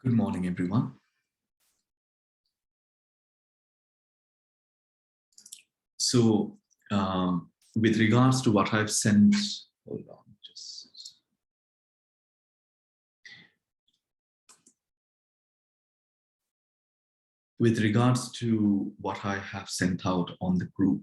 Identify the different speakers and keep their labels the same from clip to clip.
Speaker 1: Good morning, everyone. So, with regards to what I've sent, hold on, just with regards to what I have sent out on the group,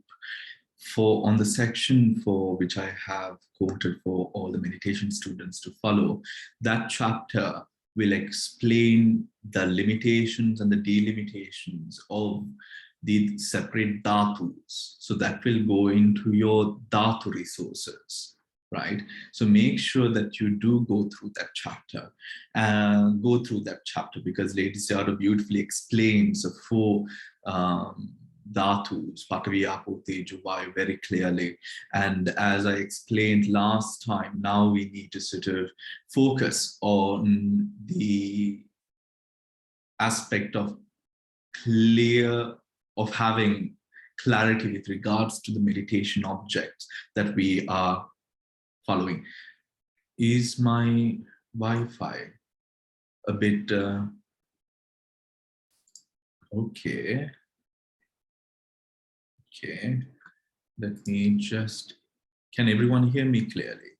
Speaker 1: on the section for which I have quoted for all the meditation students to follow, that chapter will explain the limitations and the delimitations of the separate dhatus. So that will go into your dhatu resources, right? So make sure that you do go through that chapter and go through that chapter, because Lady Sayadaw beautifully explains the four dhatus, Patavi, Apo, Tejo, Vayu, very clearly. And as I explained last time, now we need to sort of focus on the aspect of having clarity with regards to the meditation objects that we are following. Is my Wi-Fi a bit okay? Okay, let me just, can everyone hear me clearly?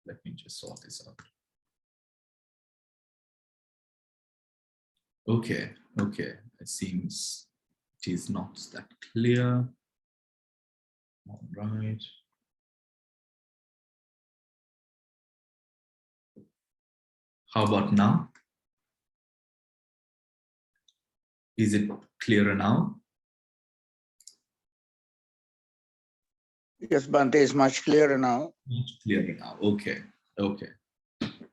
Speaker 1: Let me just sort this out. Okay, okay, it seems it is not that clear. All right. How about now? Is it clearer now?
Speaker 2: Yes, Bhante, is much clearer now.
Speaker 1: Much clearer now. Okay, okay.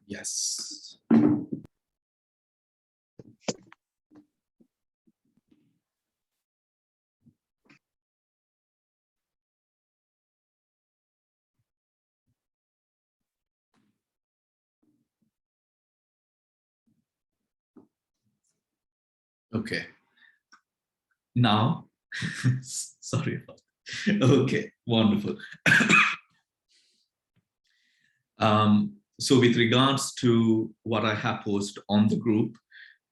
Speaker 1: Yes. Okay. Now, sorry about that. Okay, wonderful. So with regards to what I have posted on the group,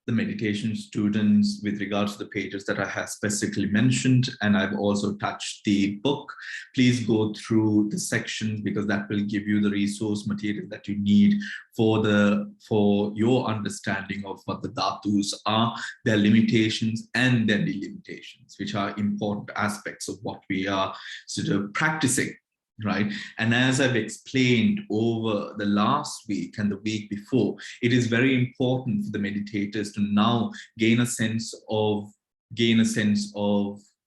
Speaker 1: the meditation students, with regards to the pages that I have specifically mentioned, and I've also touched the book, please go through the sections, because that will give you the resource material that you need for your understanding of what the dhatus are, their limitations and their delimitations, which are important aspects of what we are sort of practicing. Right. And as I've explained over the last week and the week before, it is very important for the meditators to now gain a sense of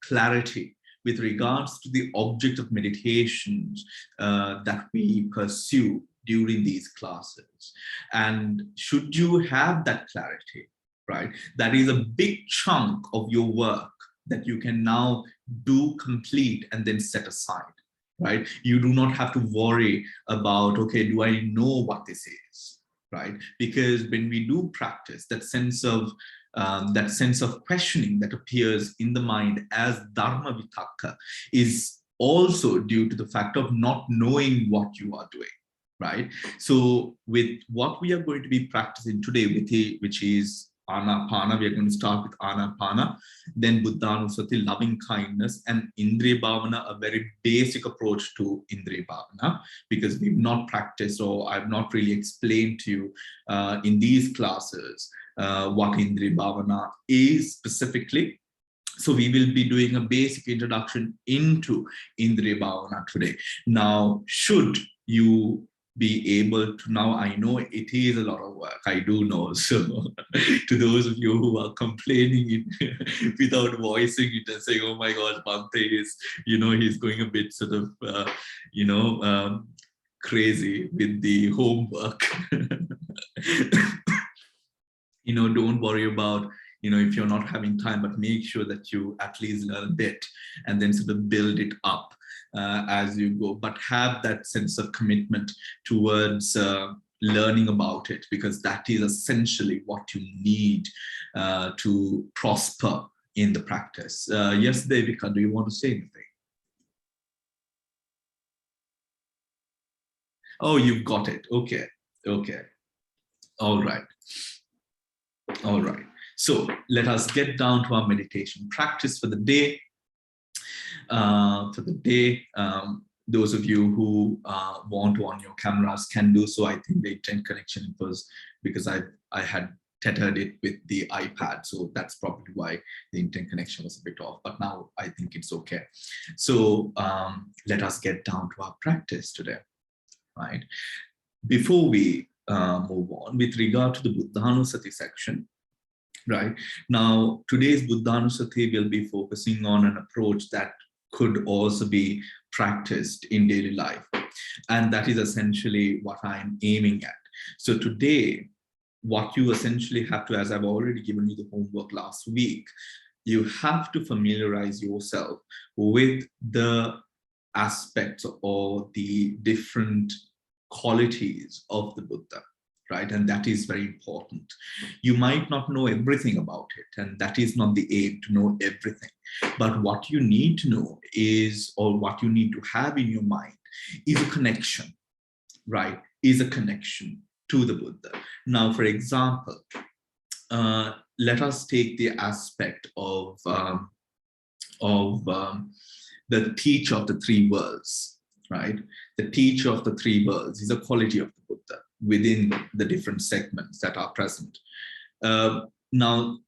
Speaker 1: clarity with regards to the object of meditations that we pursue during these classes. And should you have that clarity, right, that is a big chunk of your work that you can now do, complete, and then set aside. Right? You do not have to worry about, okay, do I know what this is, right? Because when we do practice, that sense of questioning that appears in the mind as dharma vitakka is also due to the fact of not knowing what you are doing, right? So with what we are going to be practicing today, which is Anapana, we are going to start with Anapana, then Buddhānussati, loving kindness, and Indriya Bhavana, a very basic approach to Indriya Bhavana, because we've not practiced, or I've not really explained to you in these classes what Indriya Bhavana is specifically. So we will be doing a basic introduction into Indriya Bhavana today. Now, should you be able to, now I know it is a lot of work, I do know, so to those of you who are complaining without voicing it and saying, oh my God, Bhante is, he's going a bit sort of, crazy with the homework. Don't worry about, if you're not having time, but make sure that you at least learn a bit and then sort of build it up as you go, but have that sense of commitment towards learning about it, because that is essentially what you need to prosper in the practice. Yes, Devika, do you want to say anything? Oh, you've got it. Okay. Okay. All right. All right. So let us get down to our meditation practice for the day. Those of you who want to on your cameras can do so. I think the internet connection was because I had tethered it with the iPad, so that's probably why the internet connection was a bit off. But now I think it's okay. So let us get down to our practice today, right? Before we move on, with regard to the Buddhānussati section, right? Now, today's Buddhānussati will be focusing on an approach that could also be practiced in daily life. And that is essentially what I'm aiming at. So today, what you essentially have to, as I've already given you the homework last week, you have to familiarize yourself with the aspects or the different qualities of the Buddha, right? And that is very important. You might not know everything about it, and that is not the aim, to know everything. But what you need to know is, or what you need to have in your mind, is a connection, right? Is a connection to the Buddha. Now, for example, let us take the aspect of the teacher of the three worlds, right? The teacher of the three worlds is a quality of the Buddha within the different segments that are present. Now,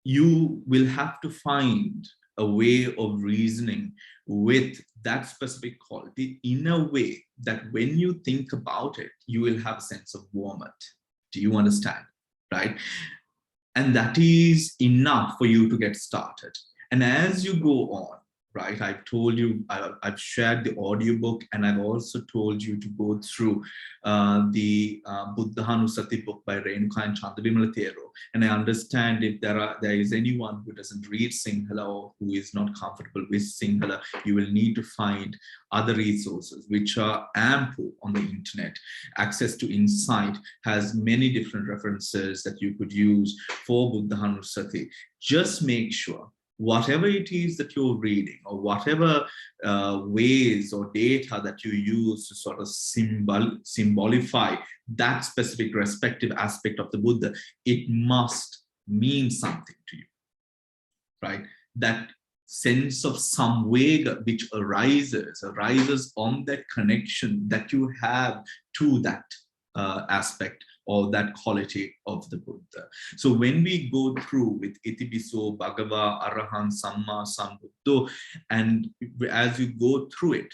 Speaker 1: you will have to find a way of reasoning with that specific quality in a way that when you think about it, you will have a sense of warmth. Do you understand, right? And that is enough for you to get started. And as you go on, right, I've told you, I've shared the audiobook, and I've also told you to go through the Buddhānussati book by Renuka and Chandavimala Thero. And I understand if there is anyone who doesn't read Sinhala or who is not comfortable with Sinhala, you will need to find other resources which are ample on the internet. Access to Insight has many different references that you could use for Buddhānussati. Just make sure whatever it is that you're reading, or whatever ways or data that you use to sort of symbolify that specific respective aspect of the Buddha, it must mean something to you, right? That sense of samvega which arises on that connection that you have to that aspect or that quality of the Buddha. So when we go through with Itipiso, Bhagava, Arahan, Samma, Sambuddho, and as you go through it,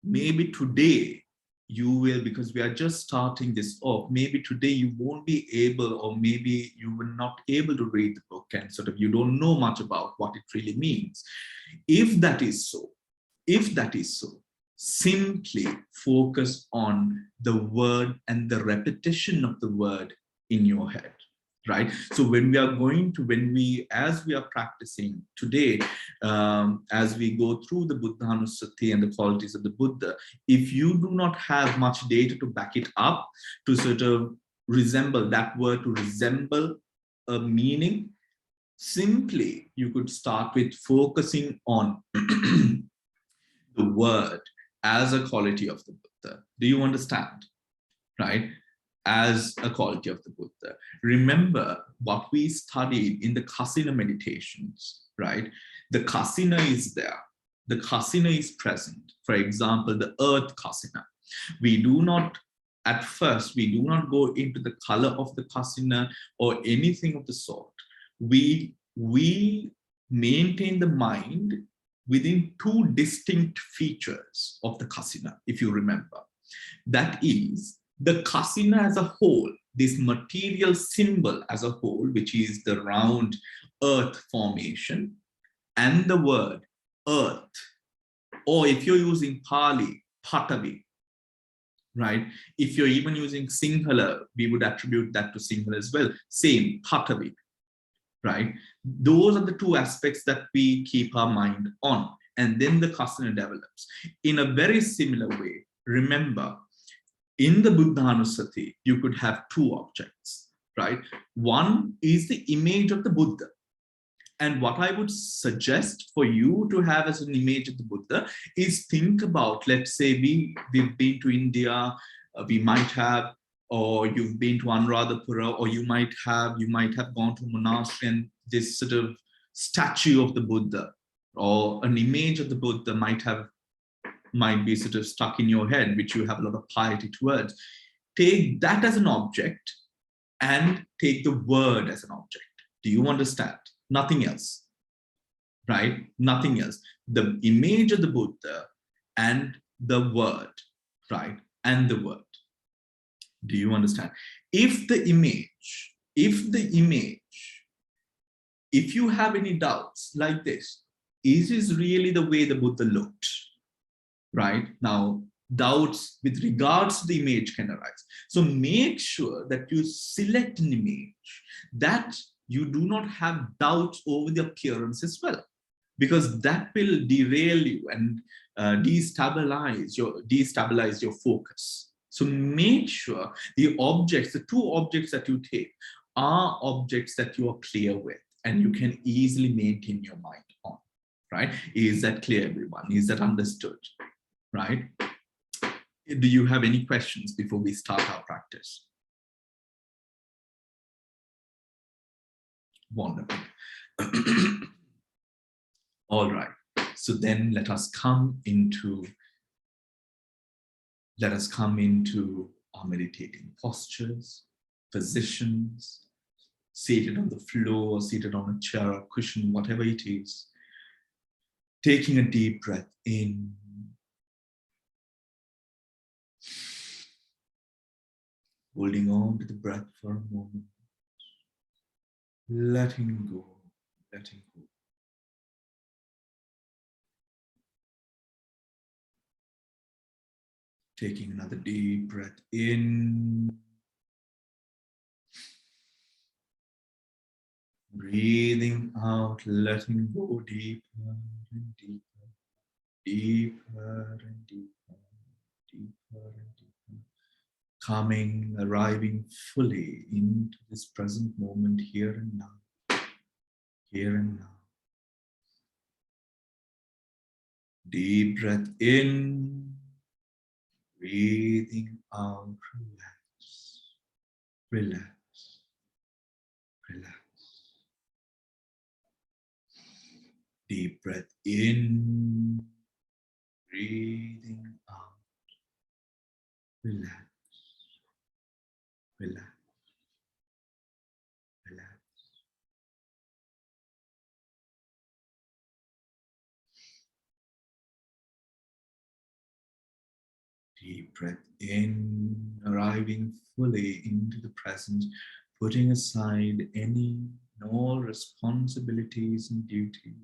Speaker 1: maybe today you will, because we are just starting this off, maybe today you won't be able, or maybe you will not able to read the book and sort of you don't know much about what it really means. If that is so, simply focus on the word and the repetition of the word in your head, right? So when we are as we are practicing today, as we go through the Buddhānussati and the qualities of the Buddha, if you do not have much data to back it up, to sort of resemble that word, to resemble a meaning, simply you could start with focusing on the word as a quality of the Buddha. Do you understand? Right? As a quality of the Buddha. Remember what we studied in the Kasina meditations, right? The Kasina is there. The Kasina is present. For example, the earth Kasina. We do not, at first, we do not go into the color of the Kasina or anything of the sort. We maintain the mind within two distinct features of the Kasina, if you remember. That is, the Kasina as a whole, this material symbol as a whole, which is the round earth formation, and the word earth, or if you're using Pali, Patavi, right? If you're even using Sinhala, we would attribute that to Sinhala as well, same, Patavi. Right? Those are the two aspects that we keep our mind on, and then the Kasina develops. In a very similar way, remember, in the Buddhānussati, you could have two objects, right? One is the image of the Buddha. And what I would suggest for you to have as an image of the Buddha is think about, let's say we've been to India, we might have, or you've been to Anuradhapura, or you might have gone to a monastery, and this sort of statue of the Buddha or an image of the Buddha might be sort of stuck in your head, which you have a lot of piety towards. Take that as an object and take the word as an object. Do you understand? Nothing else, right? Nothing else. The image of the Buddha and the word, right? And the word. Do you understand? If you have any doubts like this, is this really the way the Buddha looked? Right? Now, doubts with regards to the image can arise. So make sure that you select an image that you do not have doubts over the appearance as well, because that will derail you and destabilize your focus. So make sure the two objects that you take are objects that you are clear with and you can easily maintain your mind on, right? Is that clear, everyone? Is that understood, right? Do you have any questions before we start our practice? Wonderful. All right. So then let us come into our meditating postures, positions, seated on the floor, seated on a chair or cushion, whatever it is. Taking a deep breath in. Holding on to the breath for a moment. Letting go, letting go. Taking another deep breath in. Breathing out, letting go deeper and deeper, deeper and deeper, deeper and deeper. Coming, arriving fully into this present moment here and now, here and now. Deep breath in, breathing out, relax, relax, relax. Deep breath in, breathing out, relax, relax, relax. Deep breath in, arriving fully into the present, putting aside any and all responsibilities and duties.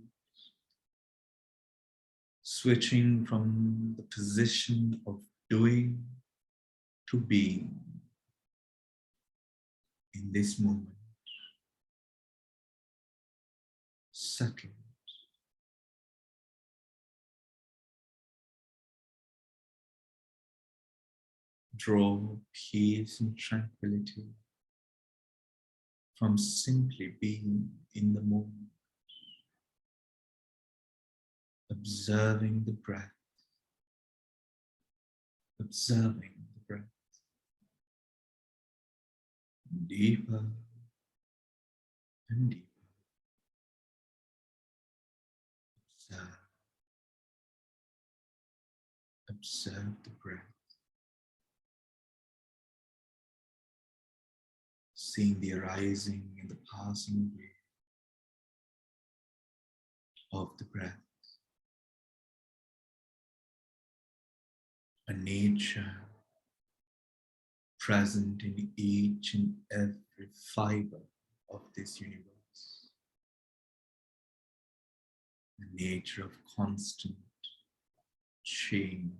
Speaker 1: Switching from the position of doing to being in this moment. Settled. Draw peace and tranquility from simply being in the moment. Observing the breath. Observing the breath. Deeper and deeper. Observe. Observe the breath. Seeing the arising and the passing away of the breath. A nature present in each and every fiber of this universe. A nature of constant change.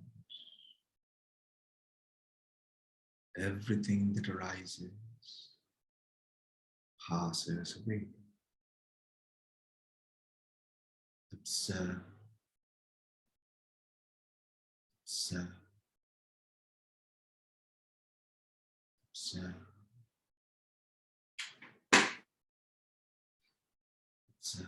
Speaker 1: Everything that arises passes away. Observe, observe, observe, observe.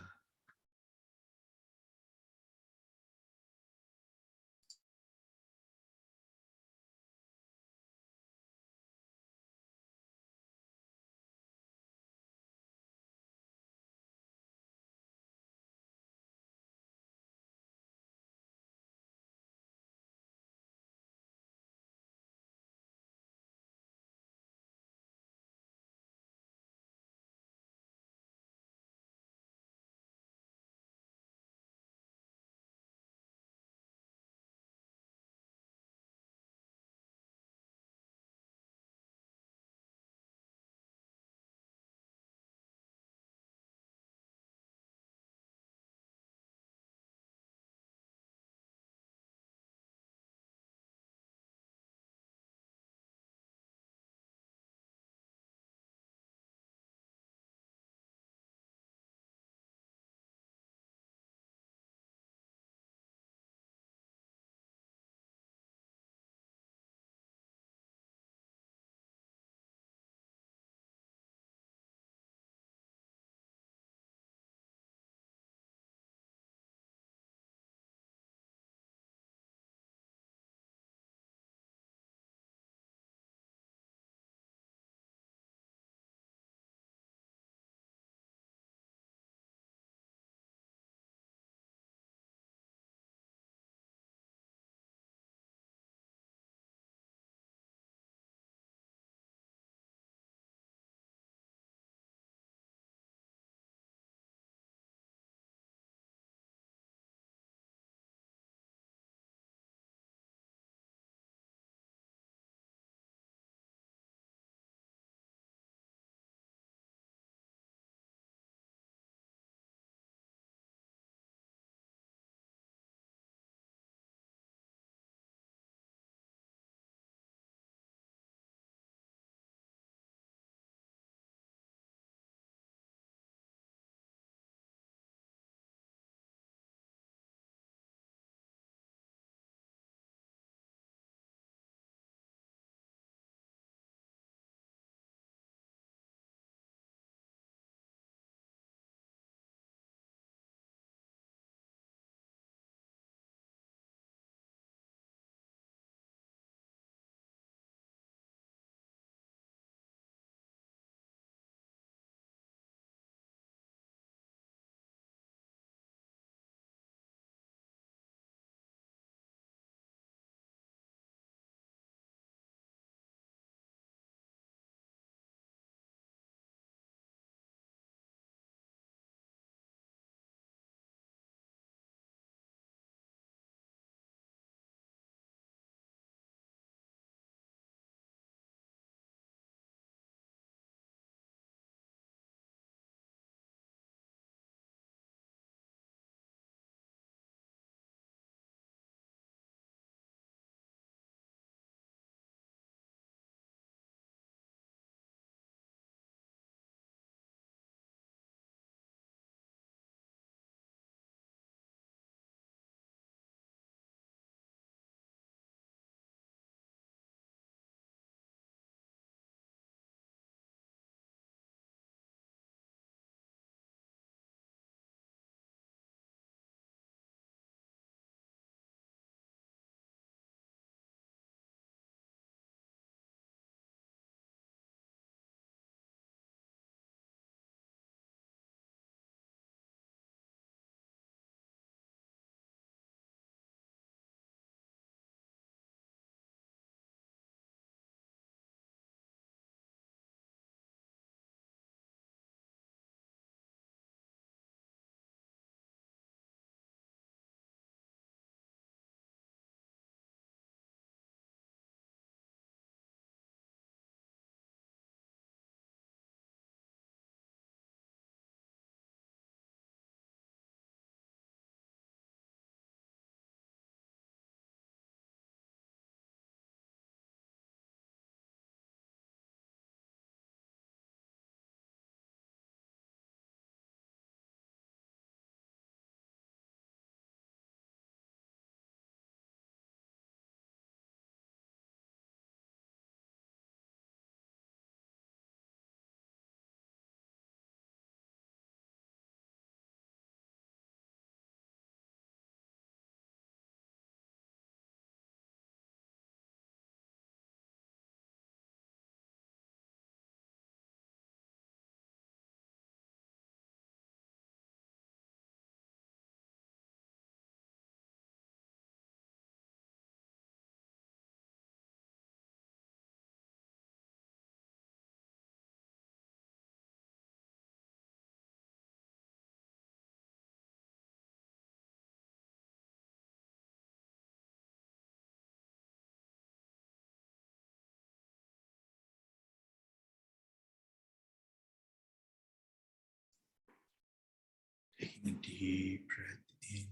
Speaker 1: Taking a deep breath in,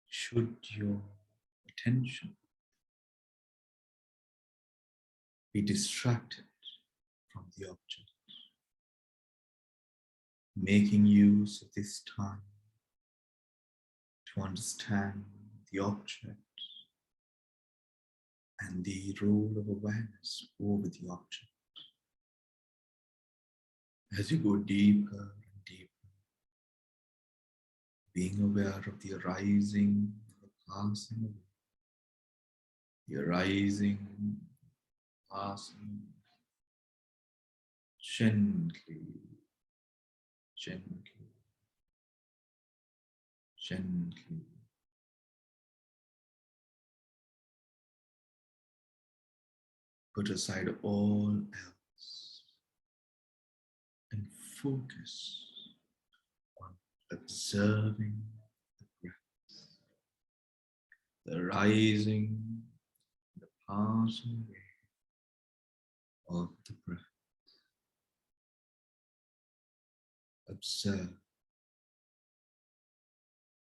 Speaker 1: should your attention be distracted from the object, making use of this time to understand the object and the role of awareness over the object. As you go deeper and deeper, being aware of the arising, the passing away, the arising, passing, gently, gently, gently. Put aside all else and focus on observing the breath, the rising, the passing away of the breath. Observe,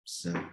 Speaker 1: observe.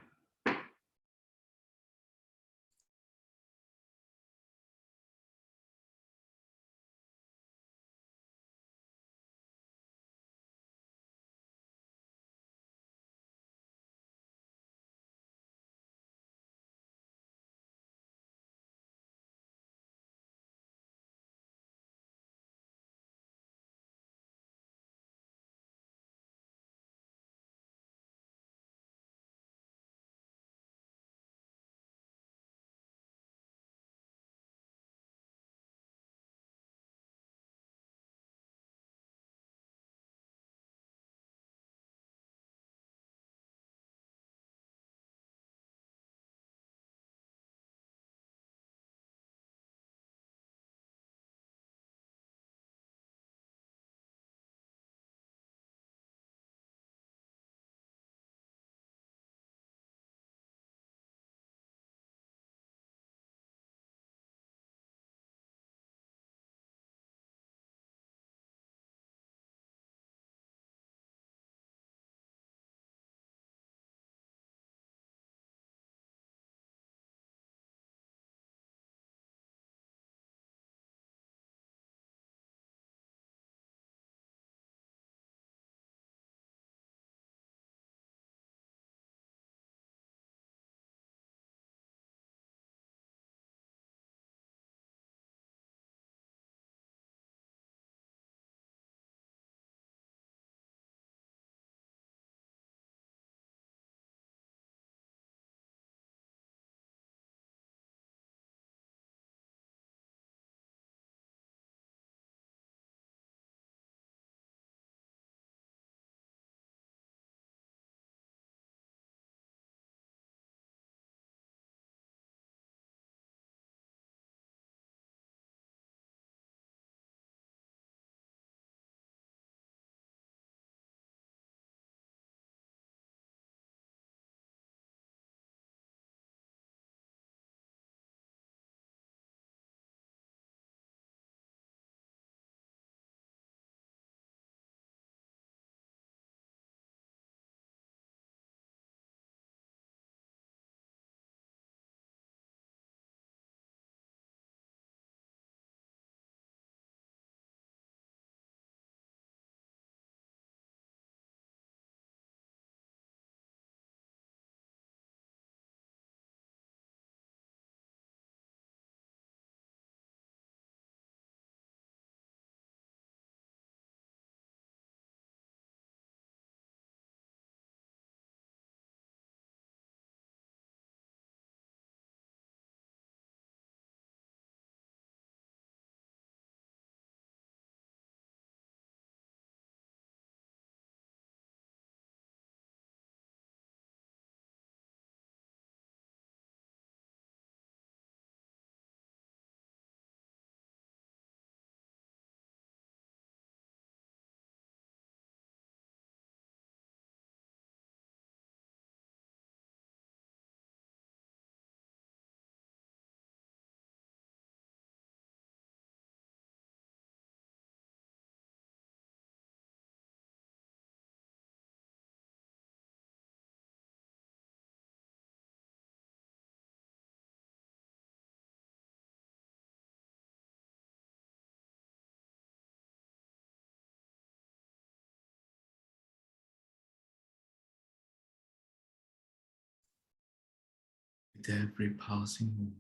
Speaker 1: every passing moment,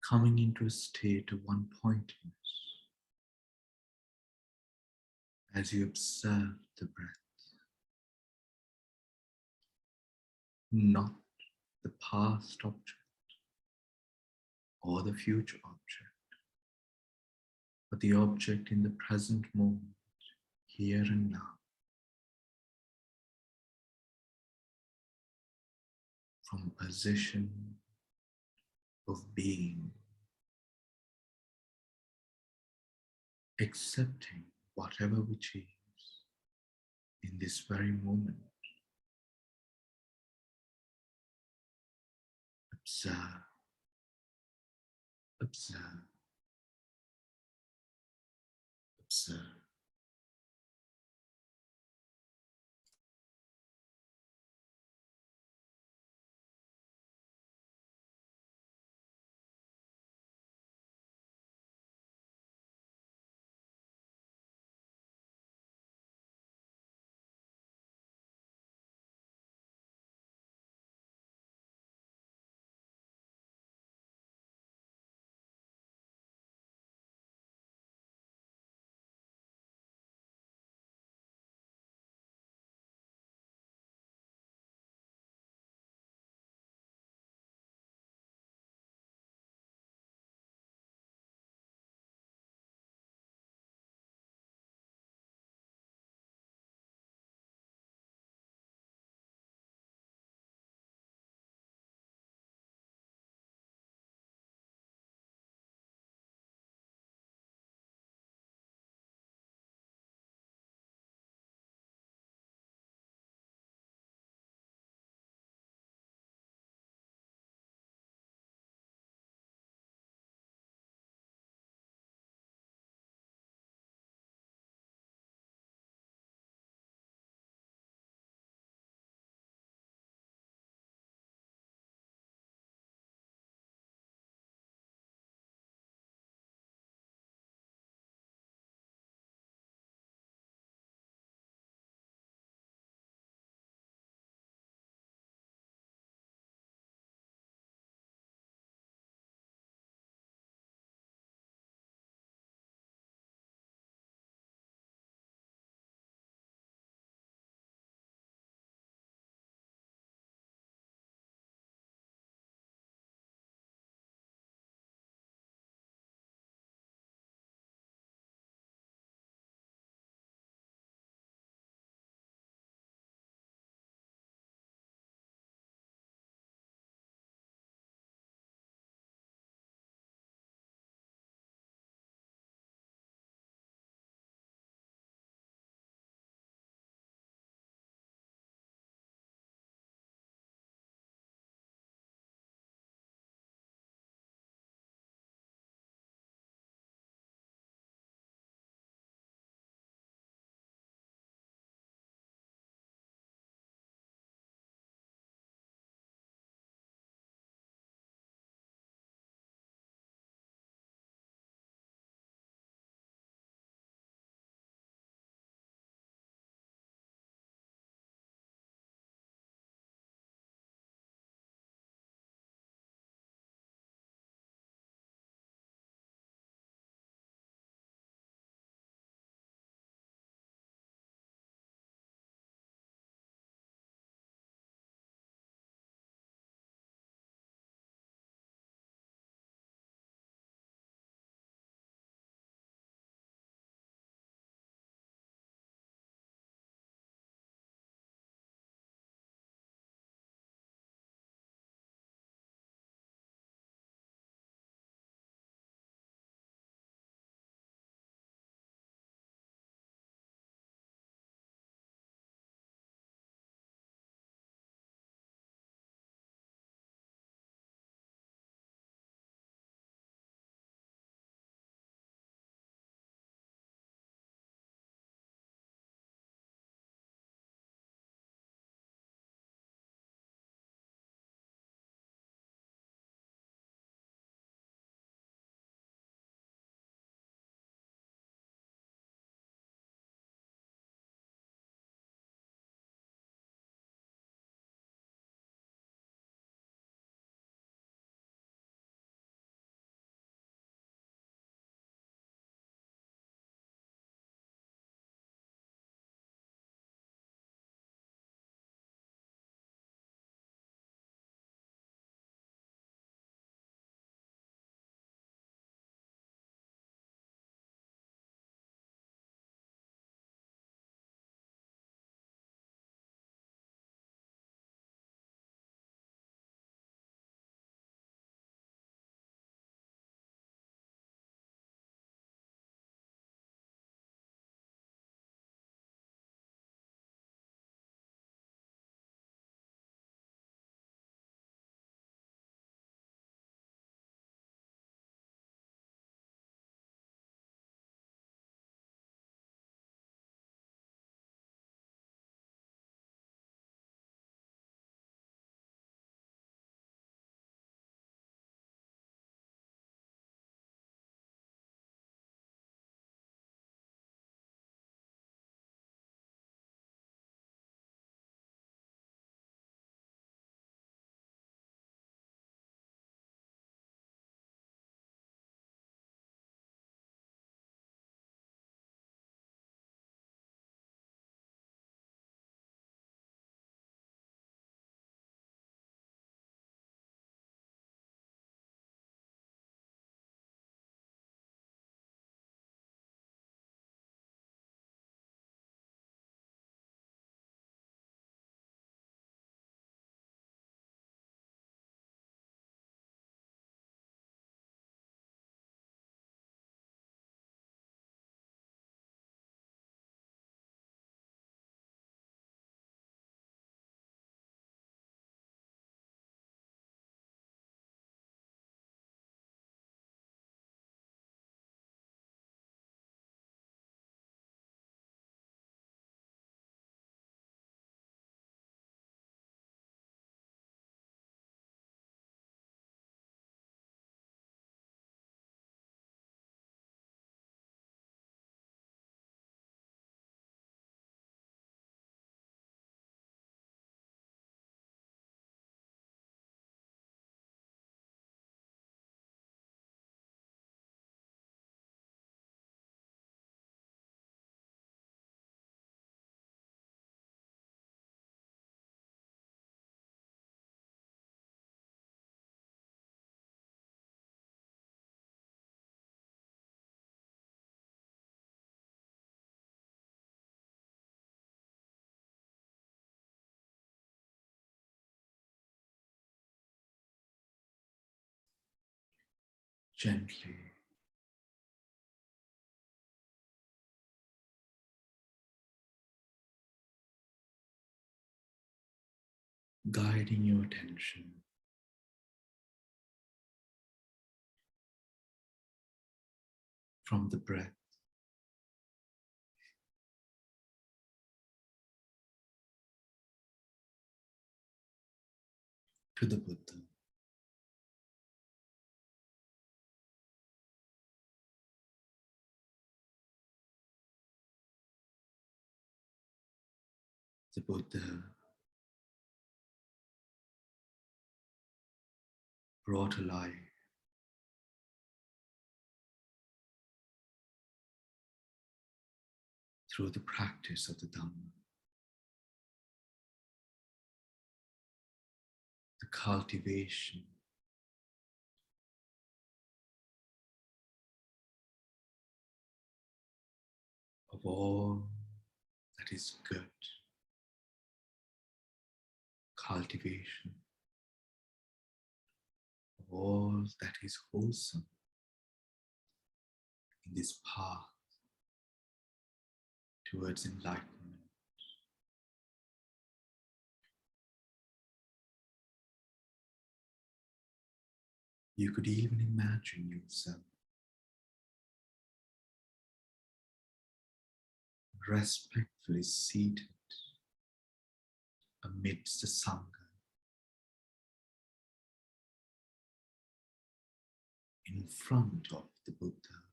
Speaker 1: coming into a state of one-pointedness as you observe the breath, not the past object or the future object, but the object in the present moment, here and now. From a position of being, accepting whatever which is in this very moment. Observe, observe, observe. gently. Guiding your attention from the breath to the Buddha. The Buddha brought alive through the practice of the Dhamma, the cultivation of all that is good, cultivation of all that is wholesome in this path towards enlightenment. You could even imagine yourself respectfully seated amidst the Sangha, in front of the Buddha,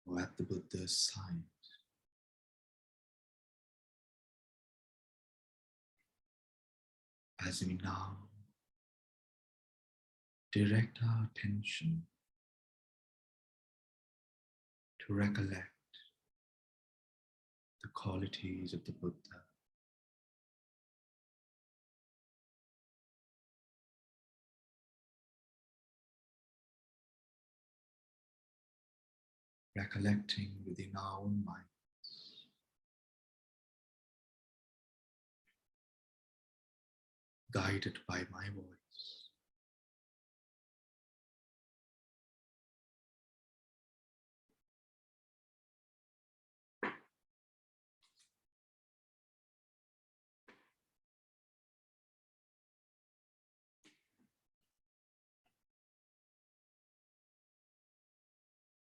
Speaker 1: or at the Buddha's side. As we now direct our attention to recollect the qualities of the Buddha, recollecting within our own minds guided by my voice.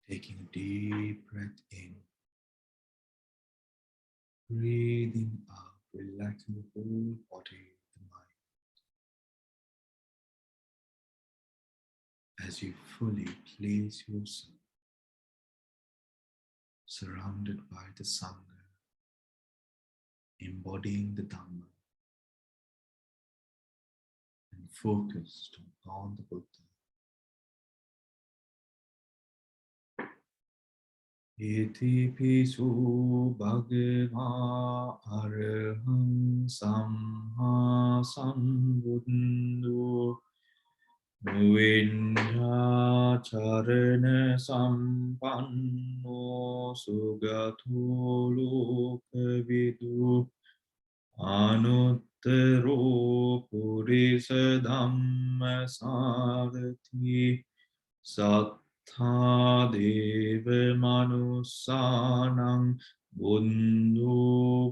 Speaker 1: Taking a deep breath in, breathing out, relaxing the whole body, the mind, as you fully place yourself surrounded by the Sangha, embodying the Dhamma, and focused upon the Buddha. Iti pisu bhagavā arahang samma sambuddho Muvinja charana sampanno sugato lokavidu anuttaro purisa dhamma sarati Sattha deva manussanang buddho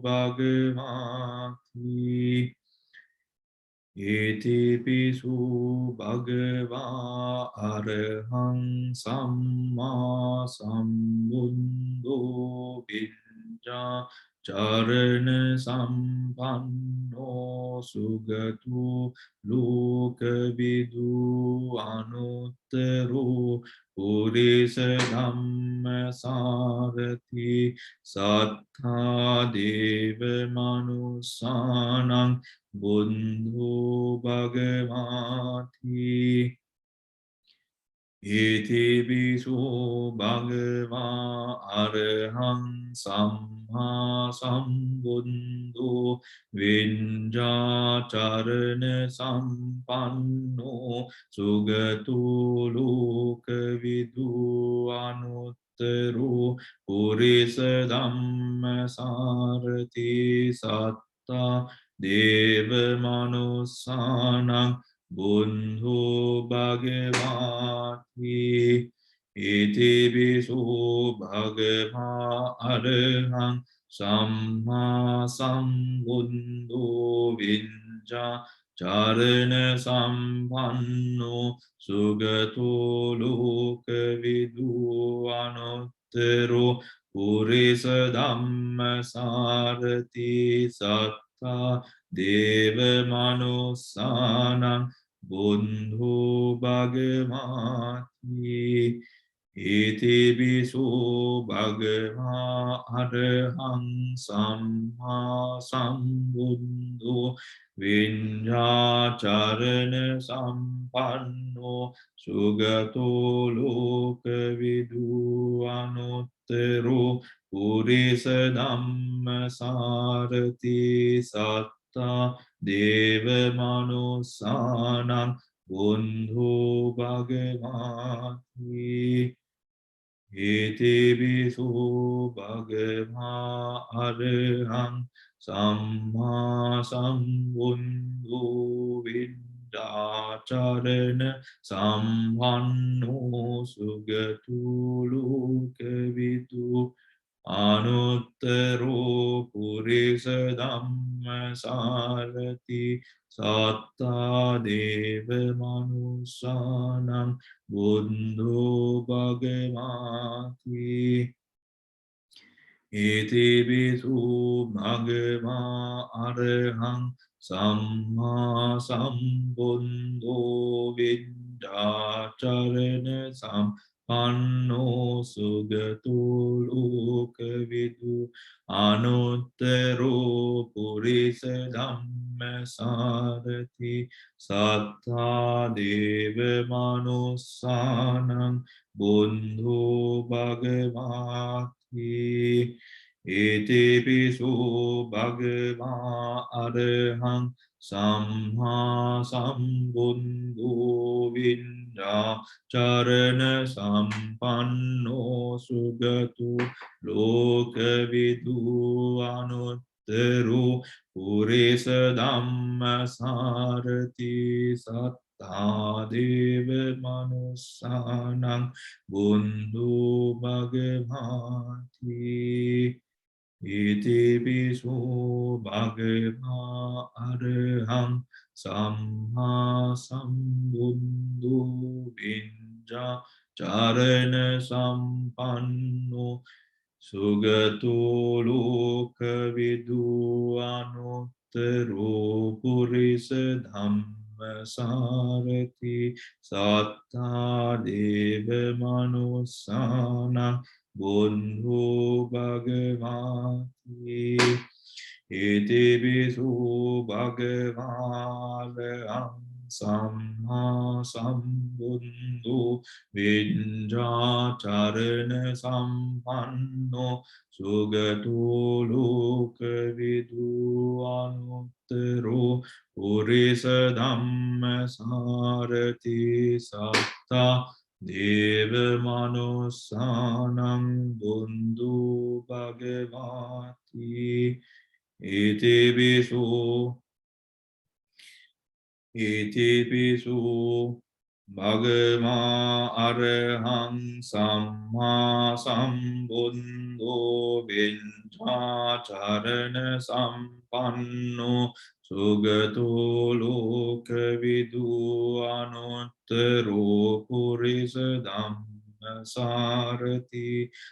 Speaker 1: bhagavati Iti pisu bhagavā arahang samma sambuddho vijja charana sampanno sugato lokavidu anuttaro purisa dhamma sarati sattha deva manussanang Buddho bhagavati Iti pisu bhagavā arahang samma sambuddho vijja charana sampanno sugato lokavidu anuttaro purisa dhamma sarati satta Deva manussanang Buddho Bhagavati Iti Visu Bhagava Arahang Samma Sambuddho Vinja Charana Sampanno Sugato Lokavidu Anuttaro Purisa Dhamma Sarati Satta Deva Manusanam Buddho Bhagavati Iti Visu Bhagava Arahang Samma Sambuddho Vinjacharana Sampanno Sugato Lokavidu Anuttaro Purisa Dhamma Sarati Satta Deva Manusanam Buddho Bhagavati Iti Visu Bhagava Arahang Samma Sambuddho Vidacharana Sampanno Sugato Lokavidu Anuttaro Purisa Dhamma Sarati Satta Deva Manusanam Buddho Bhagavati Iti Visu Bhagava Arahang Samma Sambuddho Vidacharana Sampanno Sugato Lokavidu Anuttaro Purisa Dhamma Sarati Satta Deva Manusanam Buddho Bhagavati Iti Visu Bhagava Arahang Samma Sambuddho Vinjacharana Sampanno Sugato Lokavidu Anuttaro Purisa Dhamma Sarati Satta Deva Manusanam Buddho Bhagavati Iti Visu Bhagava Arahang Samma Sambuddho Vinjacharana Sampanno Sugato Lokavidu Anuttaro Purisa Dhamma Sarati Satta Deva Manusanam Buddho Bhagavati Iti Visu Bhagava Arahang Samma Sambuddho Vinjacharana Sampanno Sugato Lokavidu Anuttaro Purisa Dhamma Sarati Satta Deva Manusanam Buddho Bhagavati Iti Visu Bhagava Arahang Samma Sambuddho Vinjacharana Sampanno Sugato Lokavidu Anuttaro Purisa Dhamma Sarati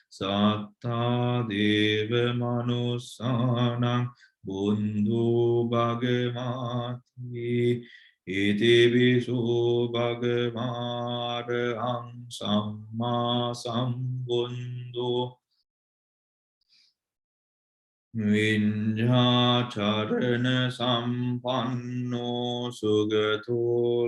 Speaker 1: Satta Deva Manusanam Buddho Bhagavati Iti Visu Bhagava Arahang Samma Sambuddho Vinjacharana Sampanno Sugato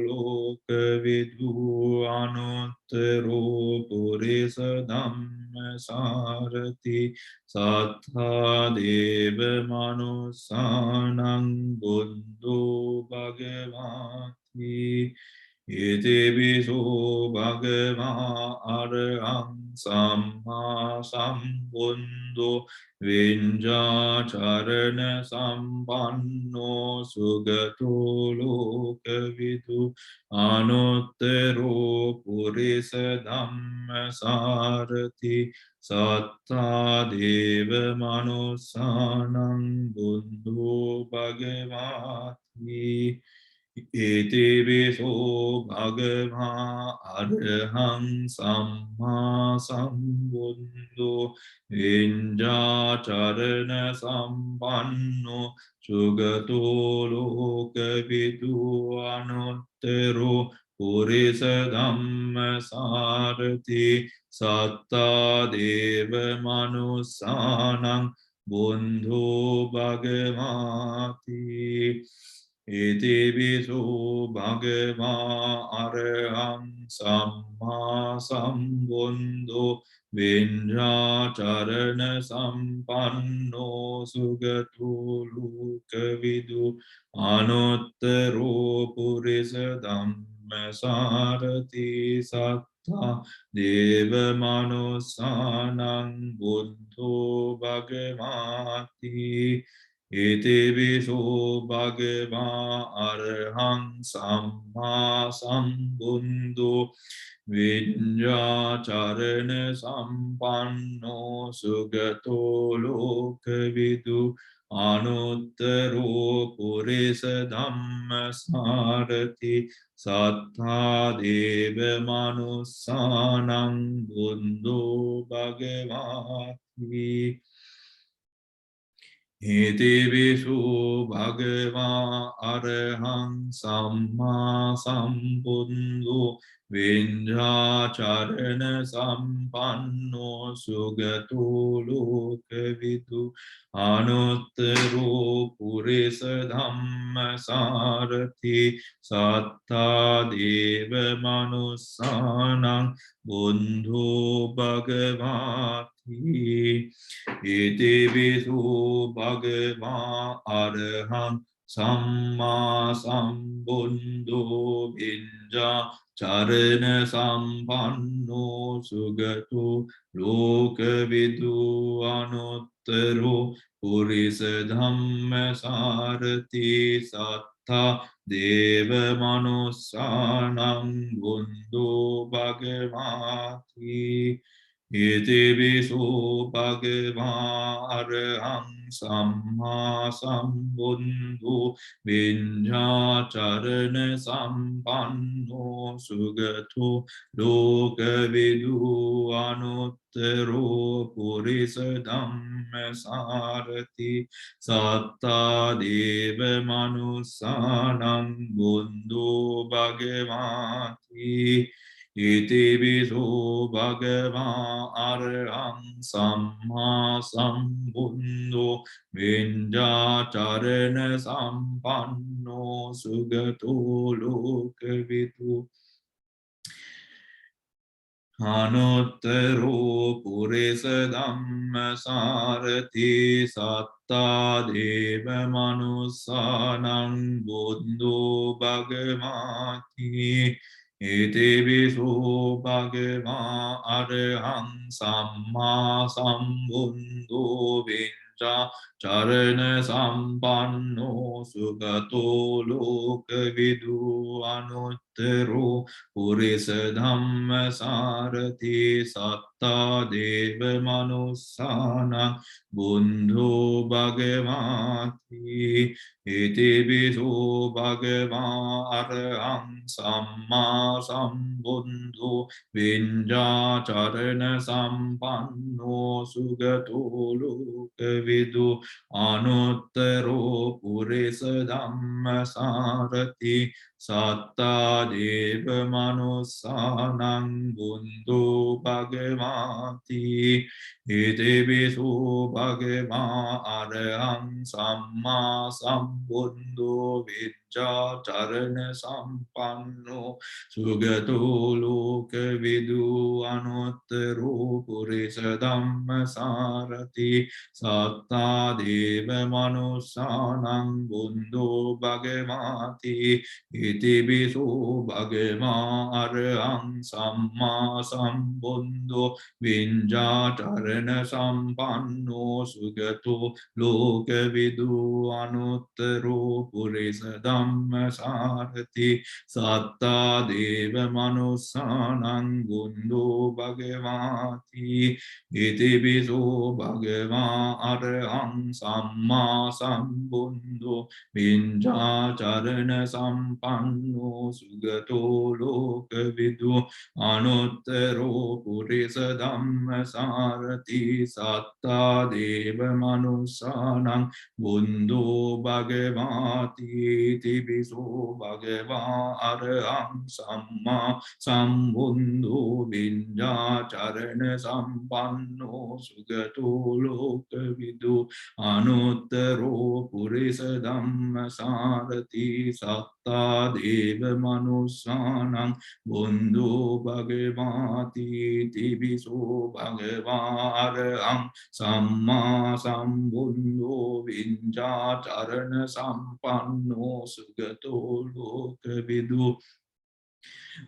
Speaker 1: Lokavidu Anuttaro Purisa Dhamma Sarati Satta Deva Manusanam Buddho Bhagavati Itipiso bhagava arahang samma sambuddho vinja charana sampanno sugato lokavidu anuttaro purisa dhamma sarati satta deva manusanang buddho bhagavati Itipiso bhagava arahang samma sambuddho vinja charana sampanno sugato lokavidu anuttaro purisa dhamma sarati satta deva manusanang buddho bhagavati Itipiso bhagava arahang samma sambuddho vinja charana sampanno sugato lokavidu anuttaro purisa dhamma sarati satta deva manusanang buddho bhagavati Itipiso bhagava arahang samma sambuddho vinja charana sampanno sugato lokavidu anuttaro purisa dhamma sarati satta deva manusanang buddho bhagavati Itipiso bhagava arahang samma sambuddho vinja charana sampanno sugato lokavidu anuttaro purisa dhamma sarati satta deva manusanang buddho bhagavati Itipiso bhagava arahang samma sambuddho vinja charana sampanno sugato lokavidu anuttaro purisa dhamma sarati satta deva manusanang buddho bhagavati Itipiso bhagava arahang samma sambuddho vinja charana sampanno sugato lokavidu anuttaro purisa dhamma sarati satta deva manusanang buddho bhagavati Itipiso bhagava arahang samma sambuddho vinja charana sampanno sugato lokavidu anuttaro purisa dhamma sarati satta deva manusanang buddho bhagavati Itipiso bhagava arahang samma sambuddho vinja charana sampanno sugato lokavidu anuttaro purisa dhamma sarati satta deva manusanang buddho bhagavati Itipiso bhagava arahang samma sambuddho vinja charana sampanno sugato lokavidu anuttaro purisa dhamma sarati satta deva manusanang buddho bhagavati Itipiso bhagava arahang samma sambuddho Vinja Charana Sampanno Sugato Loka Vidu Anuttaro Purisa Dhamma Sarati Satta Deva Manusanam Bundo Bhagavati Iti Bisu Bhagava Arham Samma Sambundo Vinja Charana Sampanno Sugato Loka Vidu Anuttaro Purisa Dhamma Sarati Satta Deva Manusanam Bundo Bhagavati Iti Bisu Bhagava Arham Samma Sambundo Vinja Charana Sampanno Sugato Loka Vidu Anuttaro Purisa Dhamma Sarati Satta Deva Manusanam Bundo Bhagavati Tibiso Bhagava Arham Samma Sambundo Vinja Charana Sampanno Sugato Loka Vidu Anuttaro Purisa Dhamma Sarati Satta Deva Manusanam Bundo Bhagavati Tibiso Bhagava Arham Samma Sambundo Vinja Charana Sampanno Sugato Loka Vidu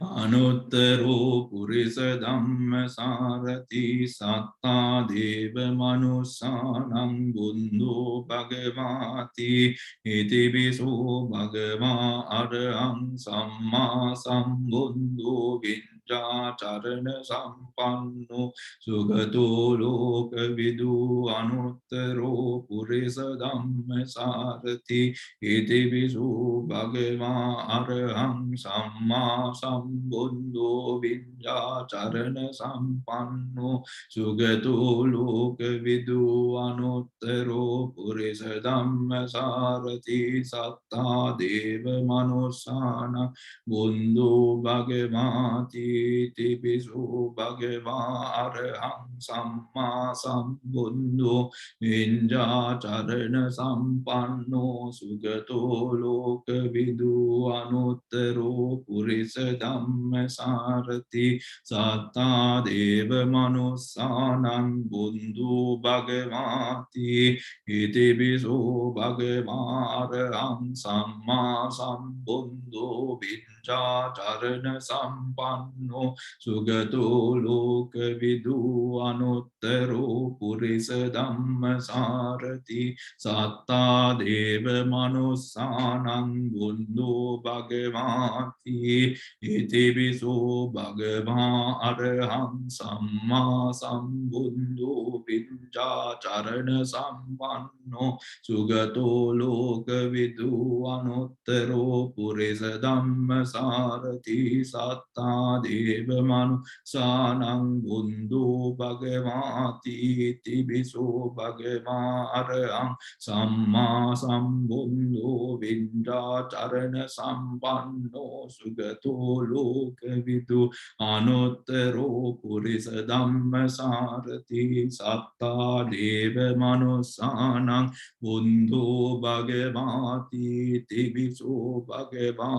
Speaker 1: Anuttaro Purisa Dhamma Sarati Satta Deva Manusanam Bundo Bhagavati Iti Bisu Bhagava Arham Samma Sambundo Vinja Charana Sampanno Sugato Loka Vidu Anuttaro Purisa Dhamma Sarati Iti Bisu Bhagava Arham Samma Sambuddho Vinja Charana Sampanno Sugato Loka Vidu Anuttaro Purisa Dhamma Sarati Satta Deva Manusana Bundo Bhagavati Tibisu Bhagava Arham Samma Sambuddho Vinja Charana Sampanno Sugato Loka Vidu Anuttaro Purisa Dhamma Sarati Satta Deva Manusanam Bundo Bhagavati Iti Bisu Bhagava Arham Samma Sambuddho Vinja Charana Sampanno Sugato Loka Vidu Anuttaro Purisa Dhamma Sarati Satta Deva Manusanam Bundo Bhagavati Iti Bisu Bhagava Arham Samma Sambuddho Vinja Charana Sampanno Sugato Loka Vidu Anuttaro Purisa Dhamma Sarati Satta Deva Manusanam Bundo Bhagavati Tibiso Bhagava Arham Samma Sambuddho Vinja Charana Sampanno Sugato Loka Vidu Anuttaro Purisa Dhamma Sarati Satta Deva Manusanam Bundo Bhagavati Tibiso Bhagava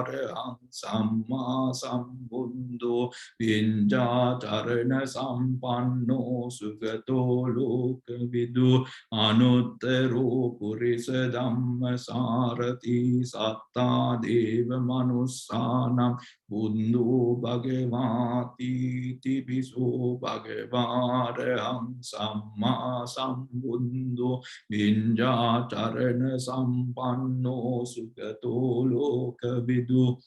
Speaker 1: Arham Samma Sambuddho Vinja Charana Sampanno Sugato Loka Vidu Anuttaro Purisa Dhamma Sarati Satta Deva Manusanam Bundo Bhagavati Tibiso Bhagava Arham Samma Sambuddho Vinja Charana Sampanno Sugato Loka Vidu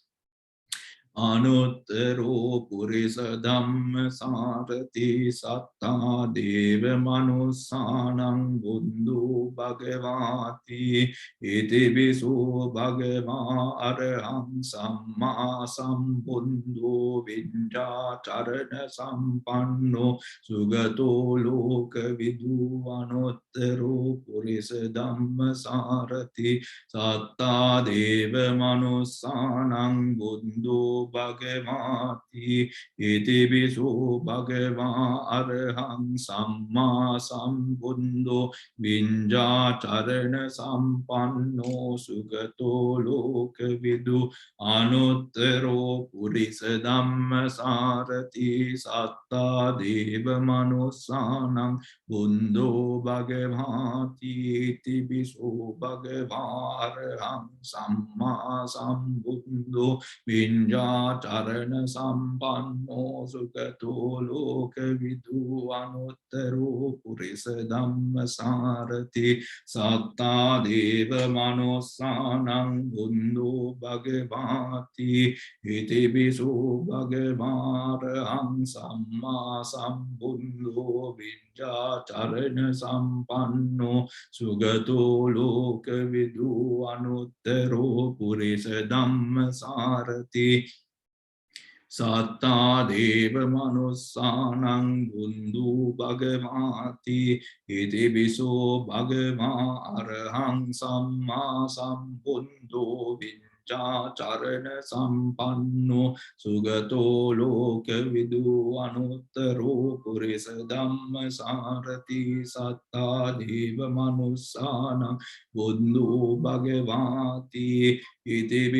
Speaker 1: Anuttaro Purisa Dhamma Sarati Satta Deva Manusanam Bundo Bhagavati Iti Bisu Bhagava Arham Samma Sambuddho Vinja Charana Sampanno Sugato Loka Vidu Anuttaro Purisa Dhamma Sarati Satta Deva Manusanam Bundo bhagavati iti viso bhagava arhang samma sambuddho vinja charana sampanno sugato lokavidu anuttaro purisa dhamma sarati satta deva manusanam buddho bhagavati iti viso bhagava arhang samma sambuddho vinja charana sampanno sugato lokavidu anuttaro purisa dhamma sarati satta deva manusanam buddho bhagavati iti viso bhagava arhang samma sambuddho vinja charana sampanno sugato lokavidu anuttaro purisa dhamma sarati satta deva manusanam buddho bhagavati iti viso bhagava arhang samma sambuddho vinja charana sampanno sugato lokavidu anuttaro purisa dhamma sarati satta deva manusanam buddho bhagavati iti viso bhagava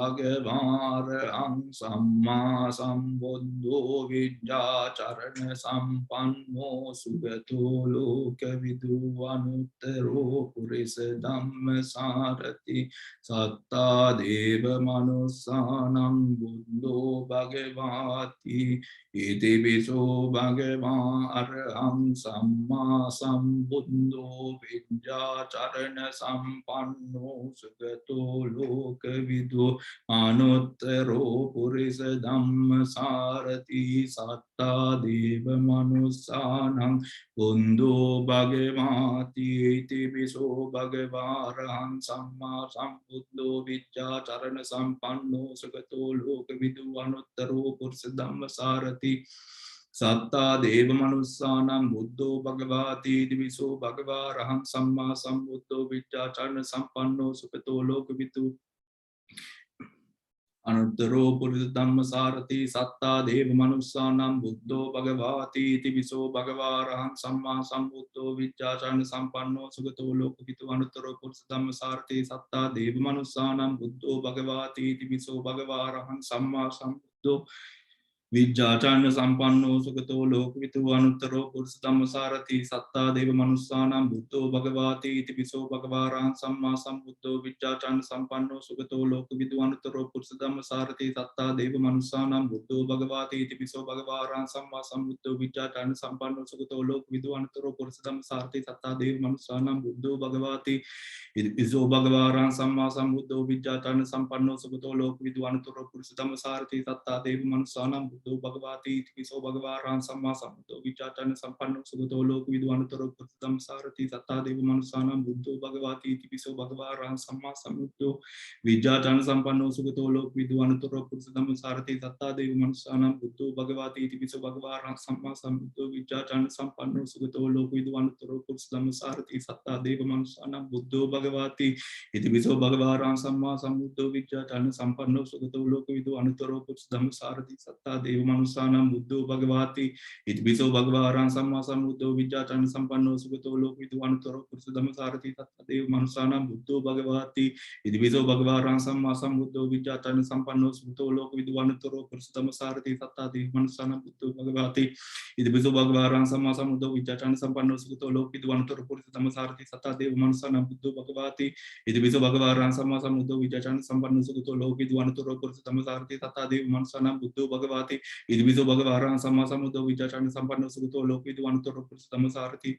Speaker 1: arhang samma sambuddho vinja charana sampanno sugato lokavidu anuttaro purisa dhamma sarati satta deva manusanam buddho bhagavati iti viso bhagava arhang samma sambuddho vinja charana sampanno sugato lokavidu anuttaro purisa dhamma sarati satta deva manusanam buddho bhagavati iti viso bhagava arhang samma sambuddho vinja charana sampanno sugato lokavidu anuttaro purisa dhamma sarati satta deva manusanam buddho bhagavati iti viso bhagava arhang samma sambuddho vinja charana sampanno sugato lokavidu anuttaro purisa dhamma sarati satta deva manusanam buddho bhagavati iti viso bhagava arhang samma sambuddho vinja charana sampanno sugato lokavidu anuttaro purisa dhamma sarati satta deva manusanam buddho bhagavati iti viso bhagava arhang samma sambuddho vinja charana sampanno sugato lokavidu anuttaro purisa dhamma sarati satta deva manusanam buddho bhagavati iti viso bhagava arhang samma sambuddho vinja charana sampanno sugato lokavidu anuttaro purisa dhamma sarati satta deva manusanam buddho bhagavati iti viso bhagava arhang samma sambuddho vinja charana sampanno sugato lokavidu anuttaro purisa dhamma sarati satta deva manusanam buddho bhagavati iti viso bhagava arhang samma sambuddho vinja charana sampanno sugato lokavidu anuttaro purisa dhamma sarati satta deva manusanam buddho bhagavati iti viso bhagava arhang samma sambuddho vinja charana sampanno sugato lokavidu anuttaro purisa dhamma sarati satta deva manusanam buddho bhagavati iti viso bhagava arhang samma sambuddho vinja charana sampanno sugato lokavidu anuttaro purisa dhamma sarati satta deva manusanam buddho bhagavati iti viso bhagava arhang samma sambuddho vinja charana sampanno sugato lokavidu anuttaro purisa dhamma sarati satta deva manusanam buddho bhagavati iti viso bhagava arhang samma sambuddho vinja charana sampanno sugato lokavidu anuttaro purisa dhamma sarati satta deva manusanam buddho bhagavati iti viso bhagava arhang samma sambuddho vinja charana sampanno sugato lokavidu anuttaro purisa dhamma sarati satta deva manusanam buddho bhagavati iti viso bhagava arhang samma sambuddho vinja charana sampanno sugato lokavidu anuttaro purisa dhamma sarati satta deva manusanam buddho bhagavati iti viso bhagava arhang samma sambuddho vinja charana sampanno sugato lokavidu anuttaro purisa dhamma sarati satta deva manusanam buddho bhagavati iti viso bhagava arhang samma sambuddho vinja charana sampanno sugato lokavidu anuttaro purisa dhamma sarati satta deva manusanam buddho bhagavati iti viso bhagava arhang samma sambuddho vinja charana sampanno sugato lokavidu anuttaro purisa dhamma sarati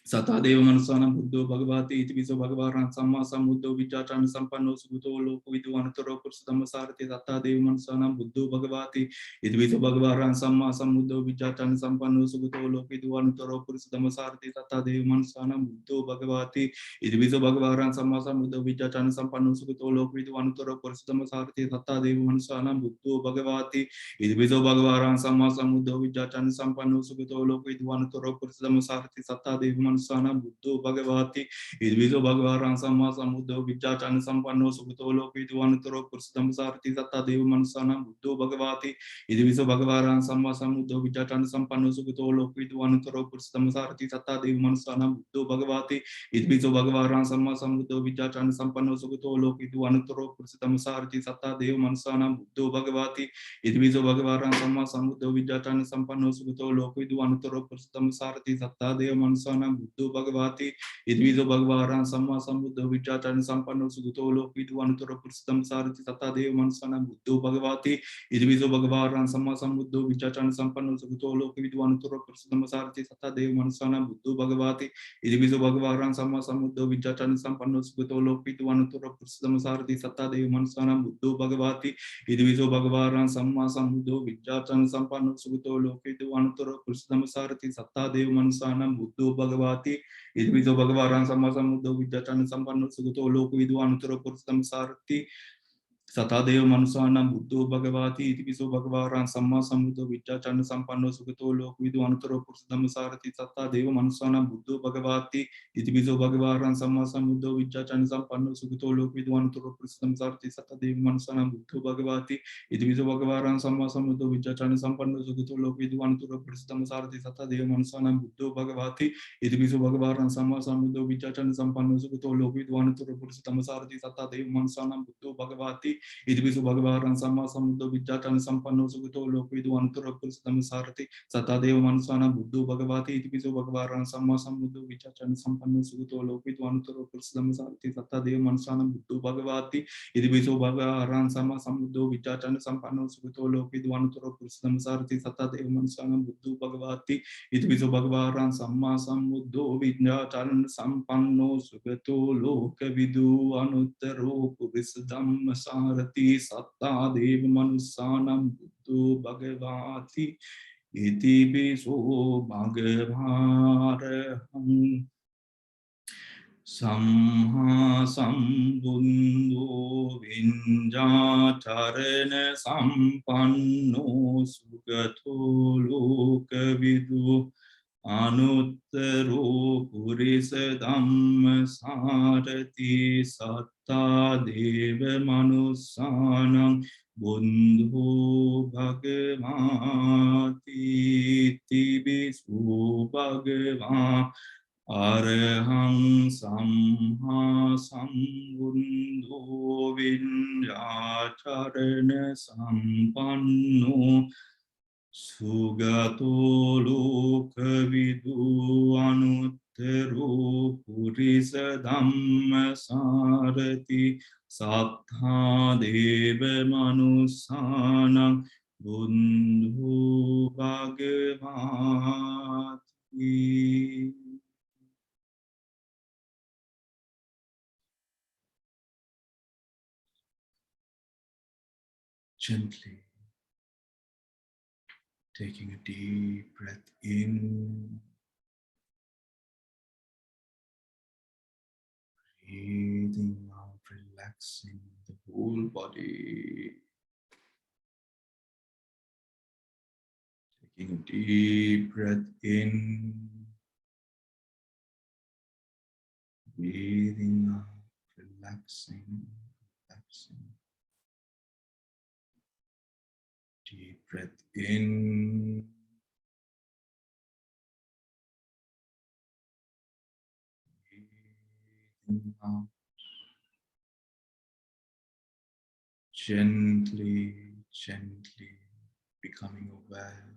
Speaker 1: satta deva manusanam buddho bhagavati iti viso bhagava arhang samma sambuddho vinja charana sampanno sugato lokavidu anuttaro purisa dhamma sarati satta deva manusanam buddho bhagavati iti viso bhagava arhang samma sambuddho vinja charana sampanno sugato lokavidu anuttaro purisa dhamma sarati satta deva manusanam buddho bhagavati iti viso bhagava arhang samma sambuddho vinja charana sampanno sugato lokavidu anuttaro purisa dhamma sarati satta deva manusanam buddho bhagavati iti viso bhagava arhang samma sambuddho vinja charana sampanno sugato lokavidu anuttaro purisa dhamma sarati satta deva Manusana Buddho Bhagavati Idviso Bhagavaran Sama Sambuddho Vidyachana Sampanno Sukito Lokitu Anutaro Purstam Sarati Satta Deva Manusana Buddho Bhagavati Idviso Bhagavaran Sama Sambuddho Vidyachana Sampanno Sukito Lokitu Anutaro Purstam Sarati Satta Deva Manusana Buddho Bhagavati Idviso Bhagavaran Sama Sambuddho Vidyachana Sampanno Sukito Lokitu Anutaro Purstam Sarati Satta Deva Manusana Buddho Bhagavati Idviso Bhagavaran Sama Sambuddho Vidyachana Sampanno Sukito Lokitu Anutaro Purstam Sarati Satta Deva Manusana Buddho Bhagavati Idviso Bhagavaran Sama Sambuddho Vidyachana Sampanno Sukito Lokitu Anutaro Purstam Sarati Satta Deva Manusana Buddho Bhagavati Idviso Bhagavaran Sama Sambuddho Vidyachana Sampanno Sukito Lokitu Anutaro Purstam Sarati Satta Deva Manusana Buddho Bhagavati Idviso Bhagavaran Sama Sambuddho Vidyachana Sampanno Sukito Lokitu Anutaro Purstam Sarati Satta Deva Manusana Buddho Bhagavati Idviso Bhagavaran Sama Sambuddho Vidyachana Sampanno Sukito Lokitu Anutaro Purstam Sarati Satta Deva Manusana Buddho Bhagavati Idviso Bhagavaran Sama Sambuddho Vidyachana Sampanno Sukito Lokitu Anutaro Purstam Sarati Satta Deva Manusana Buddho Bhagavati Idviso Bhagavaran Sama Sambuddho Vidyachana Sampanno Sukito Lokitu Anutaro Purstam Sarati Satta Deva Manusana Buddho Bhagavati Idviso Bhagavaran Sama Sambuddho Vidyachana Sampanno Sukito Lokitu Anutaro Purstam Sarati Satta Deva Manusana Buddho Bhagavati Idviso Bhagavaran Sama Sambuddho Vidyachana Sampanno Sukito Lokitu Anutaro Purstam Sarati Satta Deva Manusana Buddho Bhagavati Idviso Bhagavaran Sama Sambuddho Vidyachana Sampanno Sukito Lokitu Anutaro Purstam Sarati Satta Deva Manusana Buddho Bhagavati Idviso Bhagavaran Sama Sambuddho Vidyachana Sampanno Sukito Lokitu Anutaro Purstam Sarati Satta Deva Manusana Buddho Bhagavati Idviso Bhagavaran Sama Sambuddho Vidyachana Sampanno Sukito Lokitu Anutaro Purstam Sarati Satta Deva Manusana Buddho Bhagavati Idviso Bhagavaran Sama Sambuddho Vidyachana Sampanno Sukito Lokitu Anutaro Purstam Sarati Satta Deva Manusana Buddho Bhagavati Idviso Bhagavaran Sama Sambuddho Vidyachana Sampanno Sukito Lokavidu Anutaro Purstam Sarati Satta Deva Manusana Buddho Bhagavati Iti Biso Bhagavaraham Samha Sambuddho Vinjacharana Sampanno Sugato Lokavidu Anuttaro Purisa Dhamma Sarati Satta Deva Manusanam Buddho Bhagavati Tibisu Bhagavan Araham Samha Sambuddho Vinjacharana Sampanno Sugato Lokavidu Anuttaro Purisa Dhamma Sarati Sattha Deva Manusanam Buddho Bhagavati. Gently taking a deep breath in, breathing out, relaxing the whole body. Taking a deep breath in, breathing out, relaxing, relaxing. Deep breath in, breathing out. Gently, gently becoming aware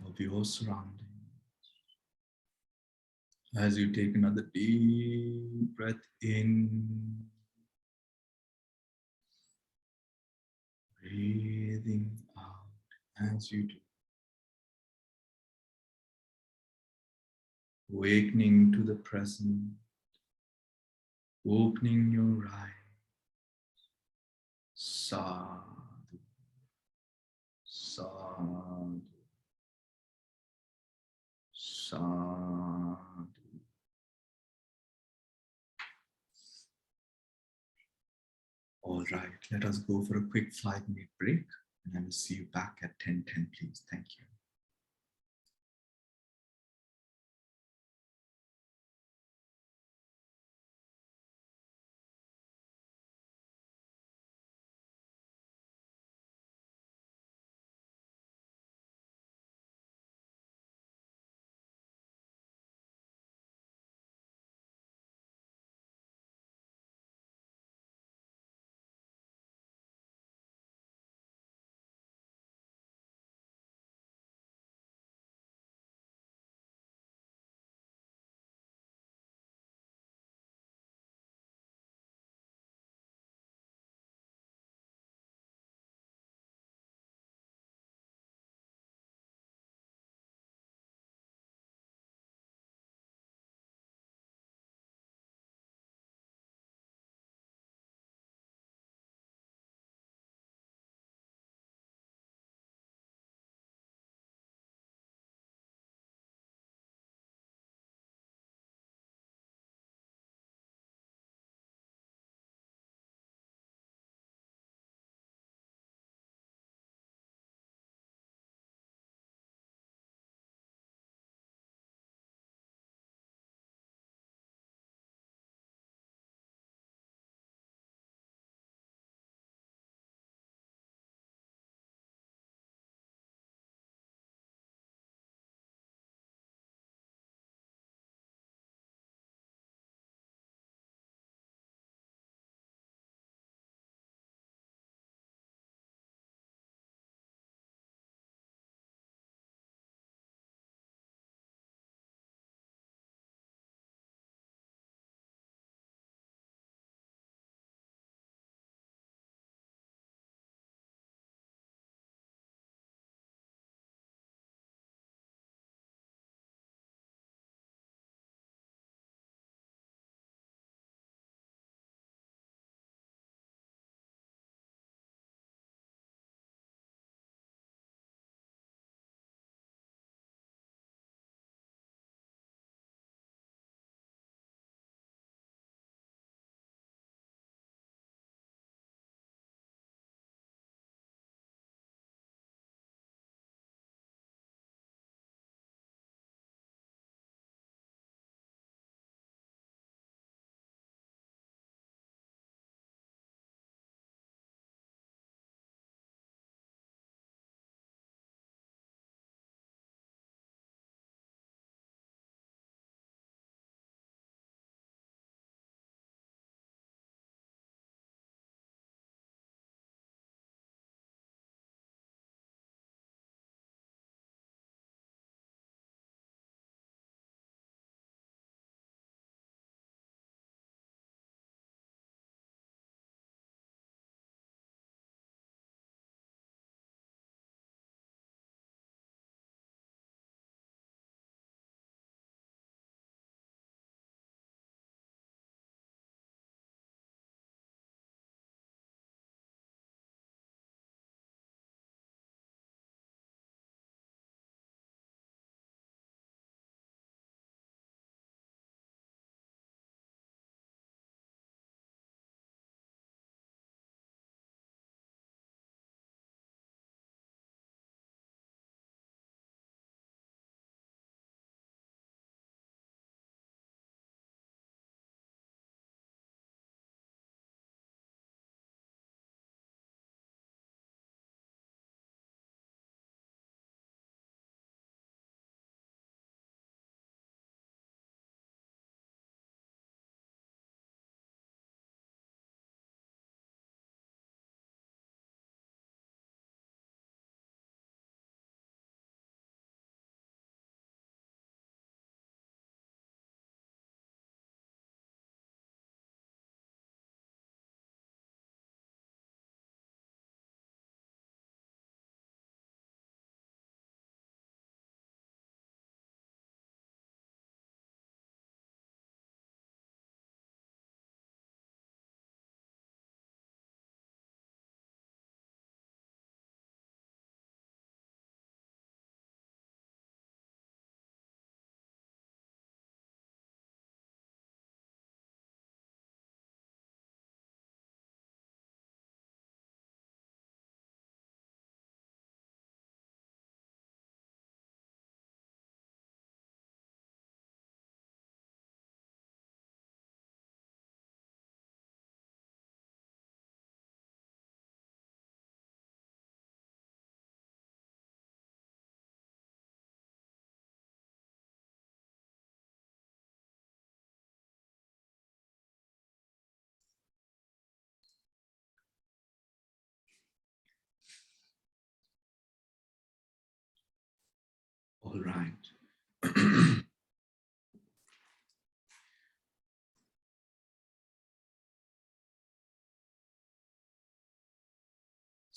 Speaker 1: of your surroundings. As you take another deep breath in, breathing out as you do. Awakening to the present, opening your eyes. Sadhu, sadhu, sadhu. All right, let us go for a quick 5-minute break, and I will see you back at 10:10, please. Thank you.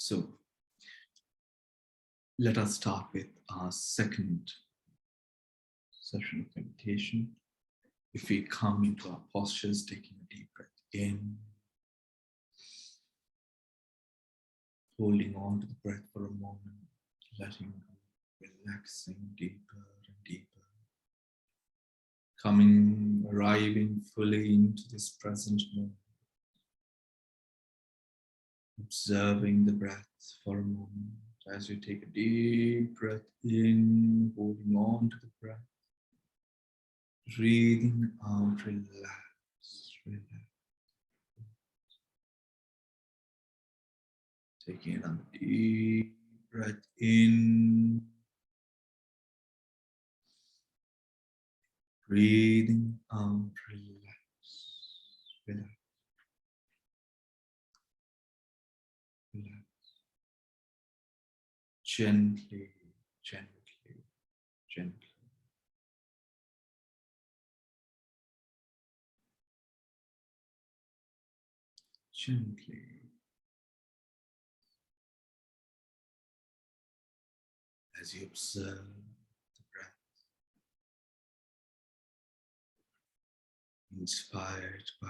Speaker 1: So let us start with our second session of meditation. If we come into our postures, taking a deep breath in, holding on to the breath for a moment, letting go, relaxing deeper and deeper, arriving fully into this present moment, observing the breath for a moment as you take a deep breath in, holding on to the breath, breathing out, relax, relax. Taking another deep breath in, breathing out, relax, relax, relax. Gently, gently, gently. Gently. As you observe the breath, inspired by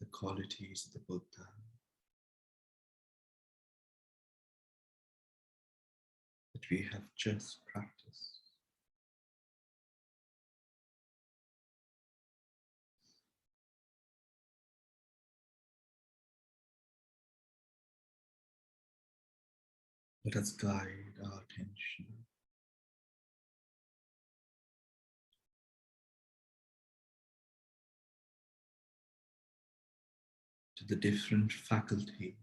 Speaker 1: the qualities of the Buddha, that we have just practiced. Let us guide our attention to the different faculties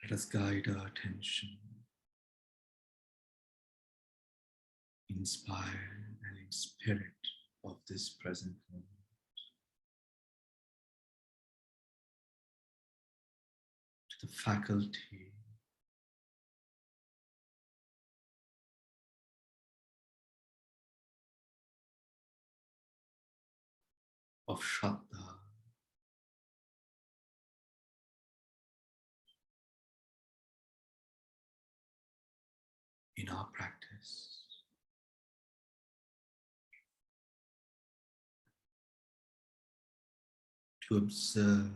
Speaker 1: Let us guide our attention, inspired and in spirit of this present moment, to the faculty of Shraddha, in our practice. To observe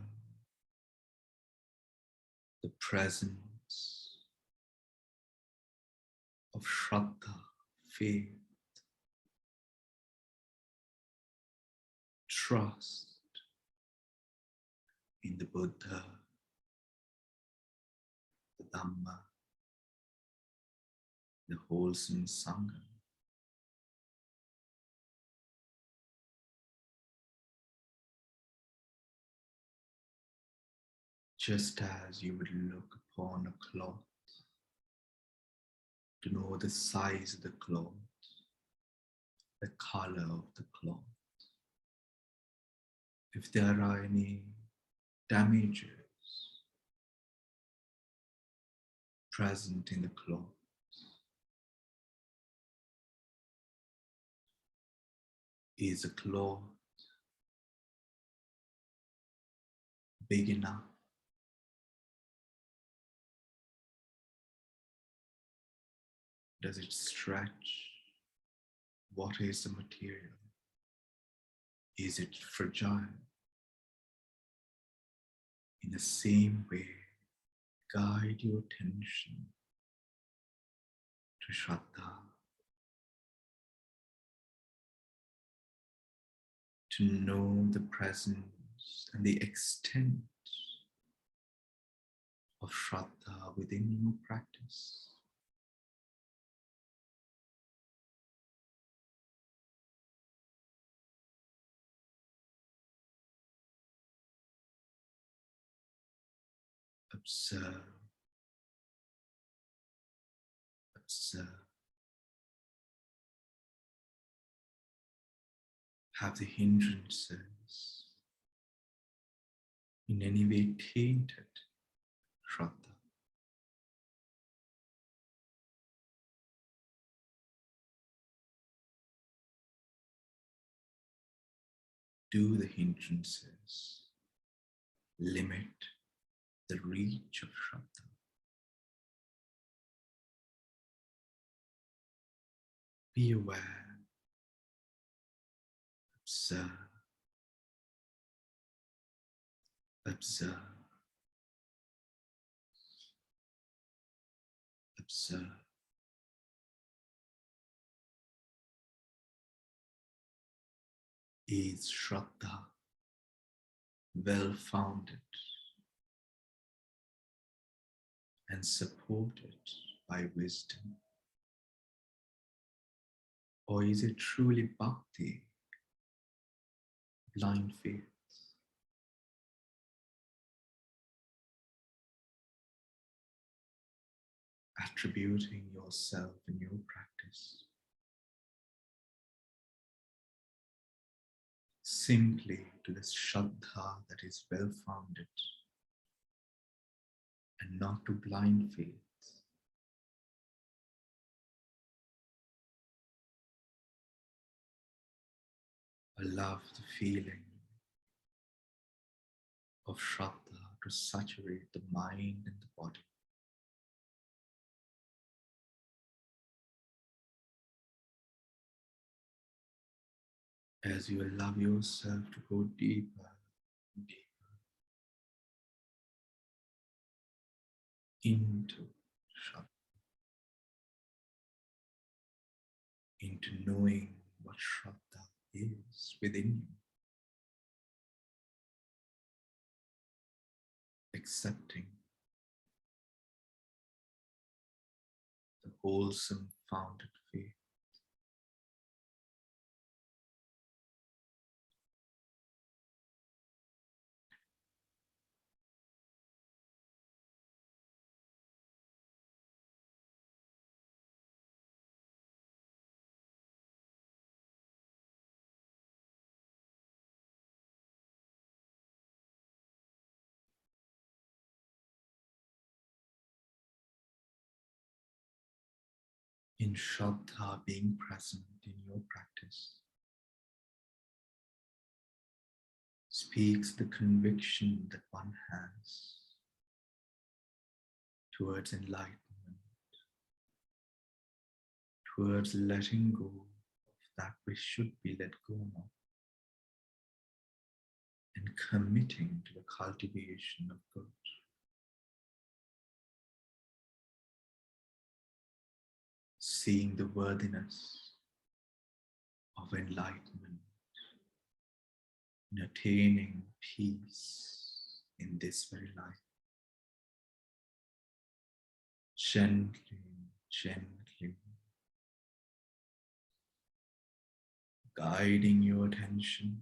Speaker 1: the presence of Shraddha, faith, trust in the Buddha, the Dhamma, the wholesome Sangha. Just as you would look upon a cloth to know the size of the cloth, the color of the cloth, if there are any damages present in the cloth, is a cloth big enough? Does it stretch? What is the material? Is it fragile? In the same way, guide your attention to Shraddha, to know the presence and the extent of Shraddha within your practice. Observe, observe. Have the hindrances in any way tainted Shraddha? Do the hindrances limit the reach of Shraddha? Be aware, observe, observe, observe. Is Shraddha well-founded and supported by wisdom? Or is it truly bhakti, blind faith? Attributing yourself in your practice simply to this Shraddha that is well-founded and not to blind faith. Allow the feeling of Shraddha to saturate the mind and the body. As you allow yourself to go deeper and deeper into Shraddha, into knowing what Shraddha is within you, accepting the wholesome founded faith. In Shraddha being present in your practice speaks the conviction that one has towards enlightenment, towards letting go of that which should be let go of, and committing to the cultivation of good. Seeing the worthiness of enlightenment in attaining peace in this very life. Gently, gently guiding your attention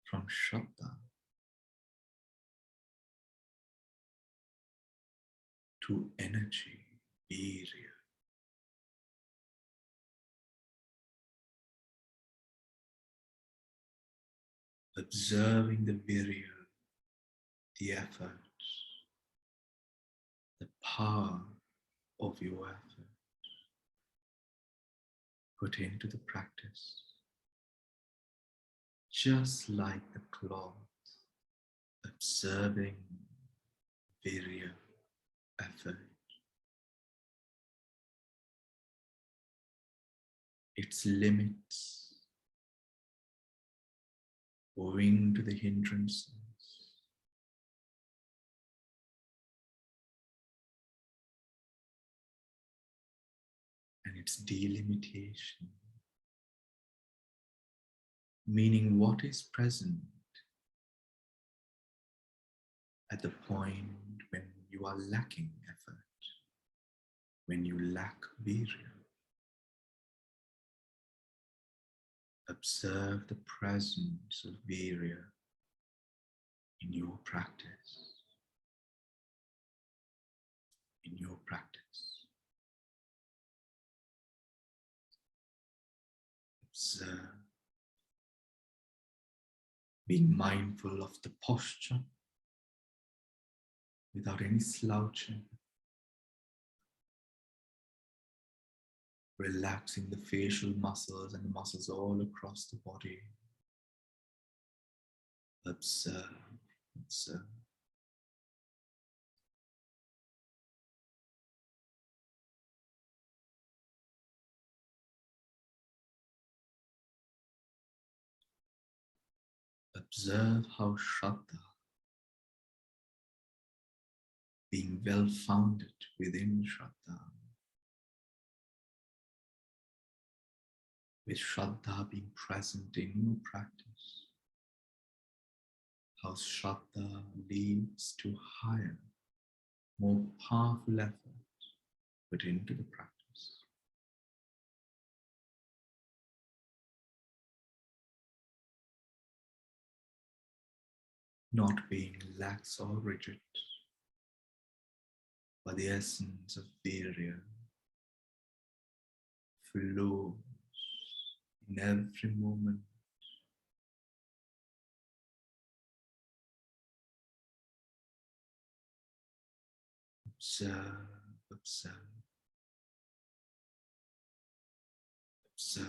Speaker 1: from Shraddha to energy, virya. Observing the virya, the effort, the power of your effort put into the practice. Just like the cloth, observing virya, effort, its limits, owing to the hindrances, its delimitation, meaning what is present at the point when you are lacking effort, when you lack virya. Observe the presence of virya in your practice. In your practice. Observe. Being mindful of the posture without any slouching. Relaxing the facial muscles and the muscles all across the body. Observe, observe. Observe how Shraddha, being well founded within Shraddha, with Shraddha being present in your practice, how Shraddha leads to higher, more powerful effort put into the practice. Not being lax or rigid, but the essence of virya flows in every moment. Observe, observe, observe.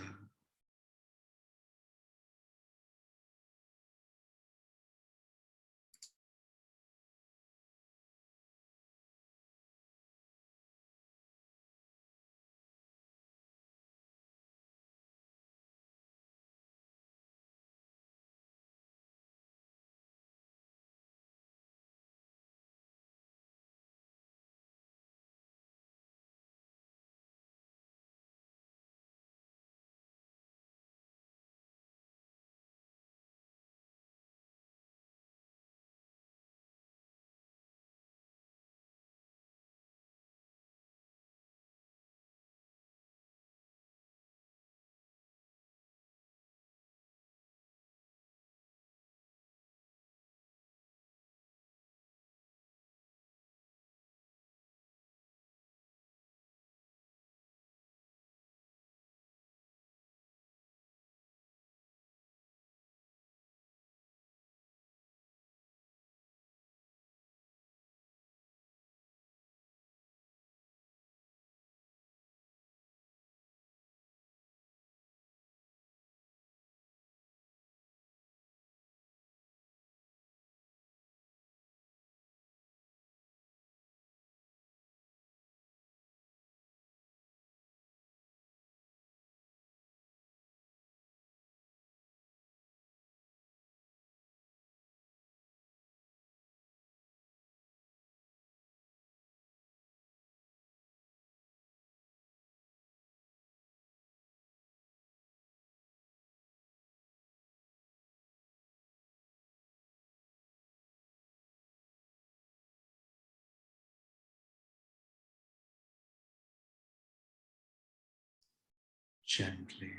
Speaker 1: Gently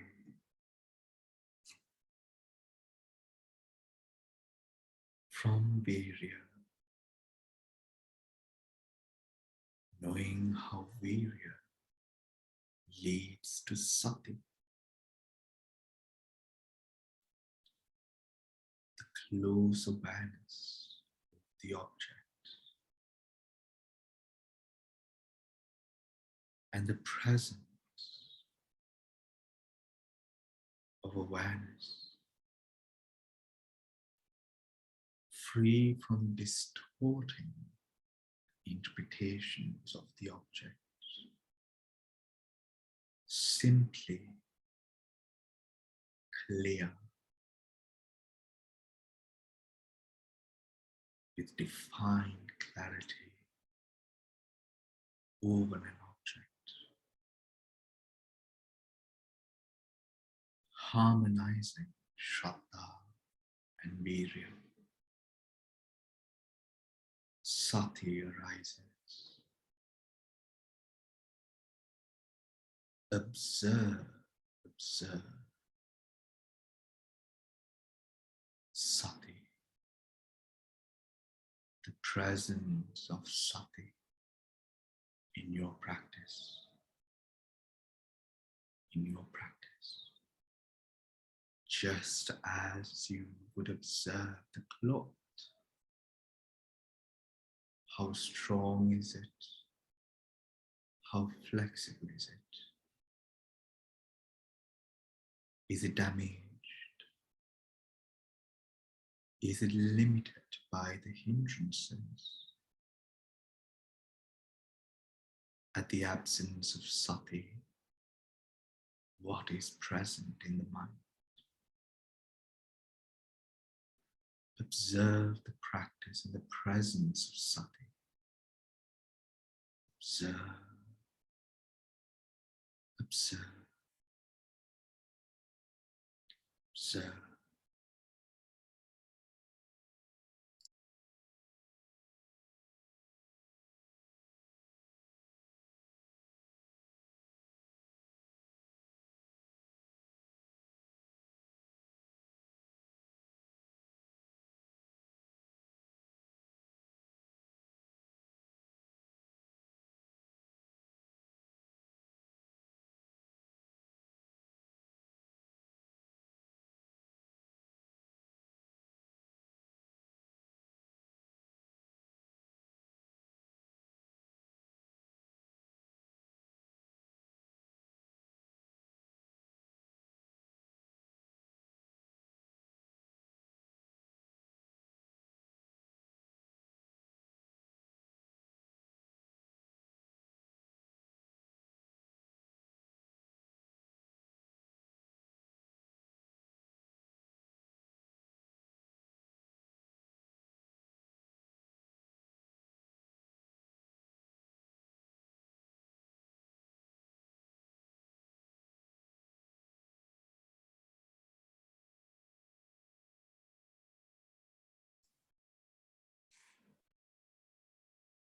Speaker 1: from virya, knowing how virya leads to sati, the close awareness of the object and the presence of awareness, free from distorting interpretations of the object, simply clear with defined clarity over an object. harmonizing Shraddha and Virya. Sati arises. Observe, observe. Sati. The presence of Sati in your practice. In your practice. Just as you would observe the cloth. How strong is it? How flexible is it? Is it damaged? Is it limited by the hindrances? At the absence of sati, what is present in the mind? Observe the practice in the presence of sati. Observe, observe, observe.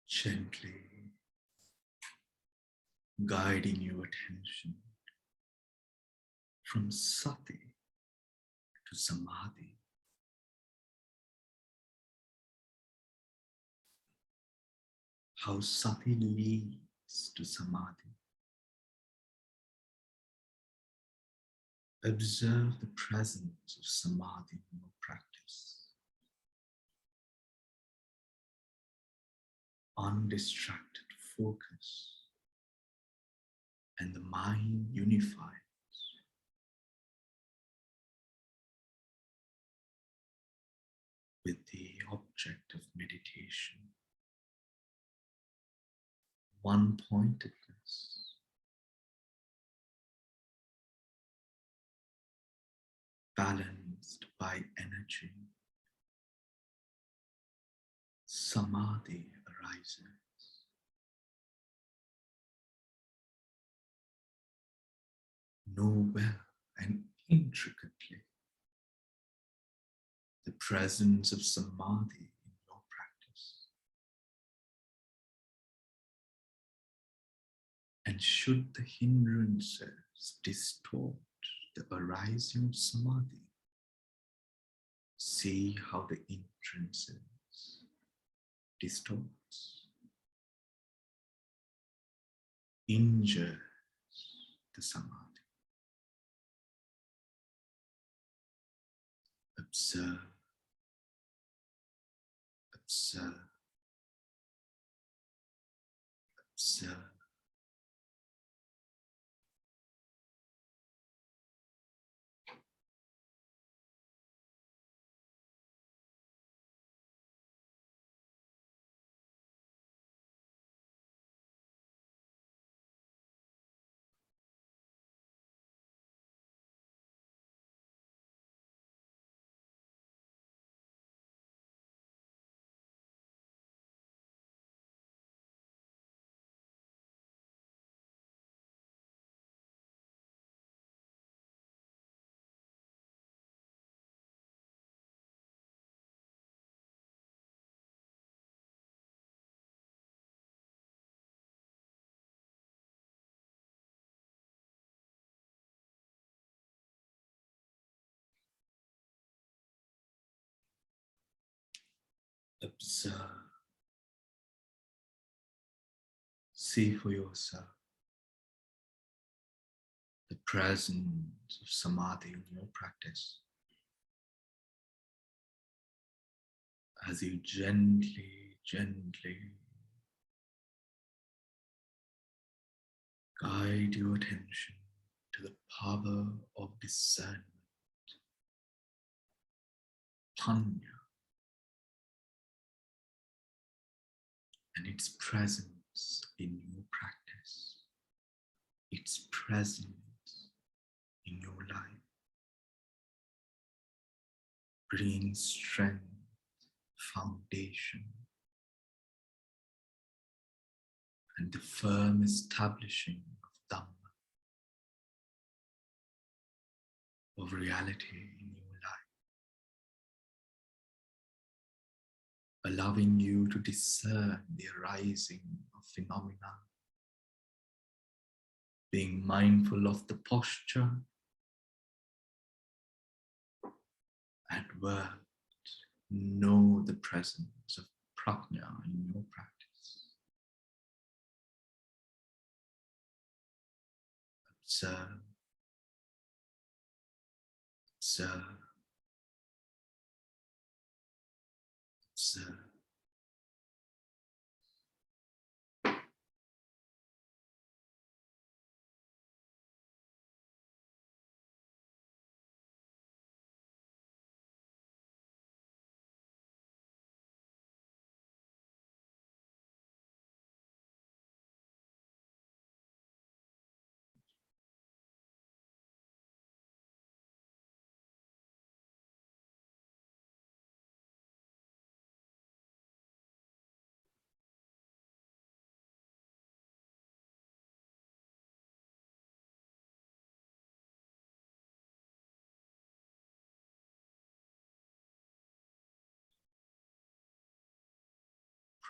Speaker 1: Gently guiding your attention from sati to samadhi. How sati leads to samadhi. Observe the presence of samadhi in your practice. Undistracted focus and the mind unifies with the object of meditation. One-pointedness, balanced by energy. Samadhi arises. Know well and intricately the presence of samadhi in your practice. And should the hindrances distort the arising of samadhi, see how the hindrances distorts, injures the samadhi. Observe, observe, observe. Observe. See for yourself the presence of samadhi in your practice as you gently guide your attention to the power of discernment, panya, and its presence in your practice, its presence in your life, bringing strength, foundation, and the firm establishing of Dhamma, of reality in your life, allowing you to discern the arising of phenomena, being mindful of the posture and word, know the presence of prajna in your practice. Observe, observe, observe.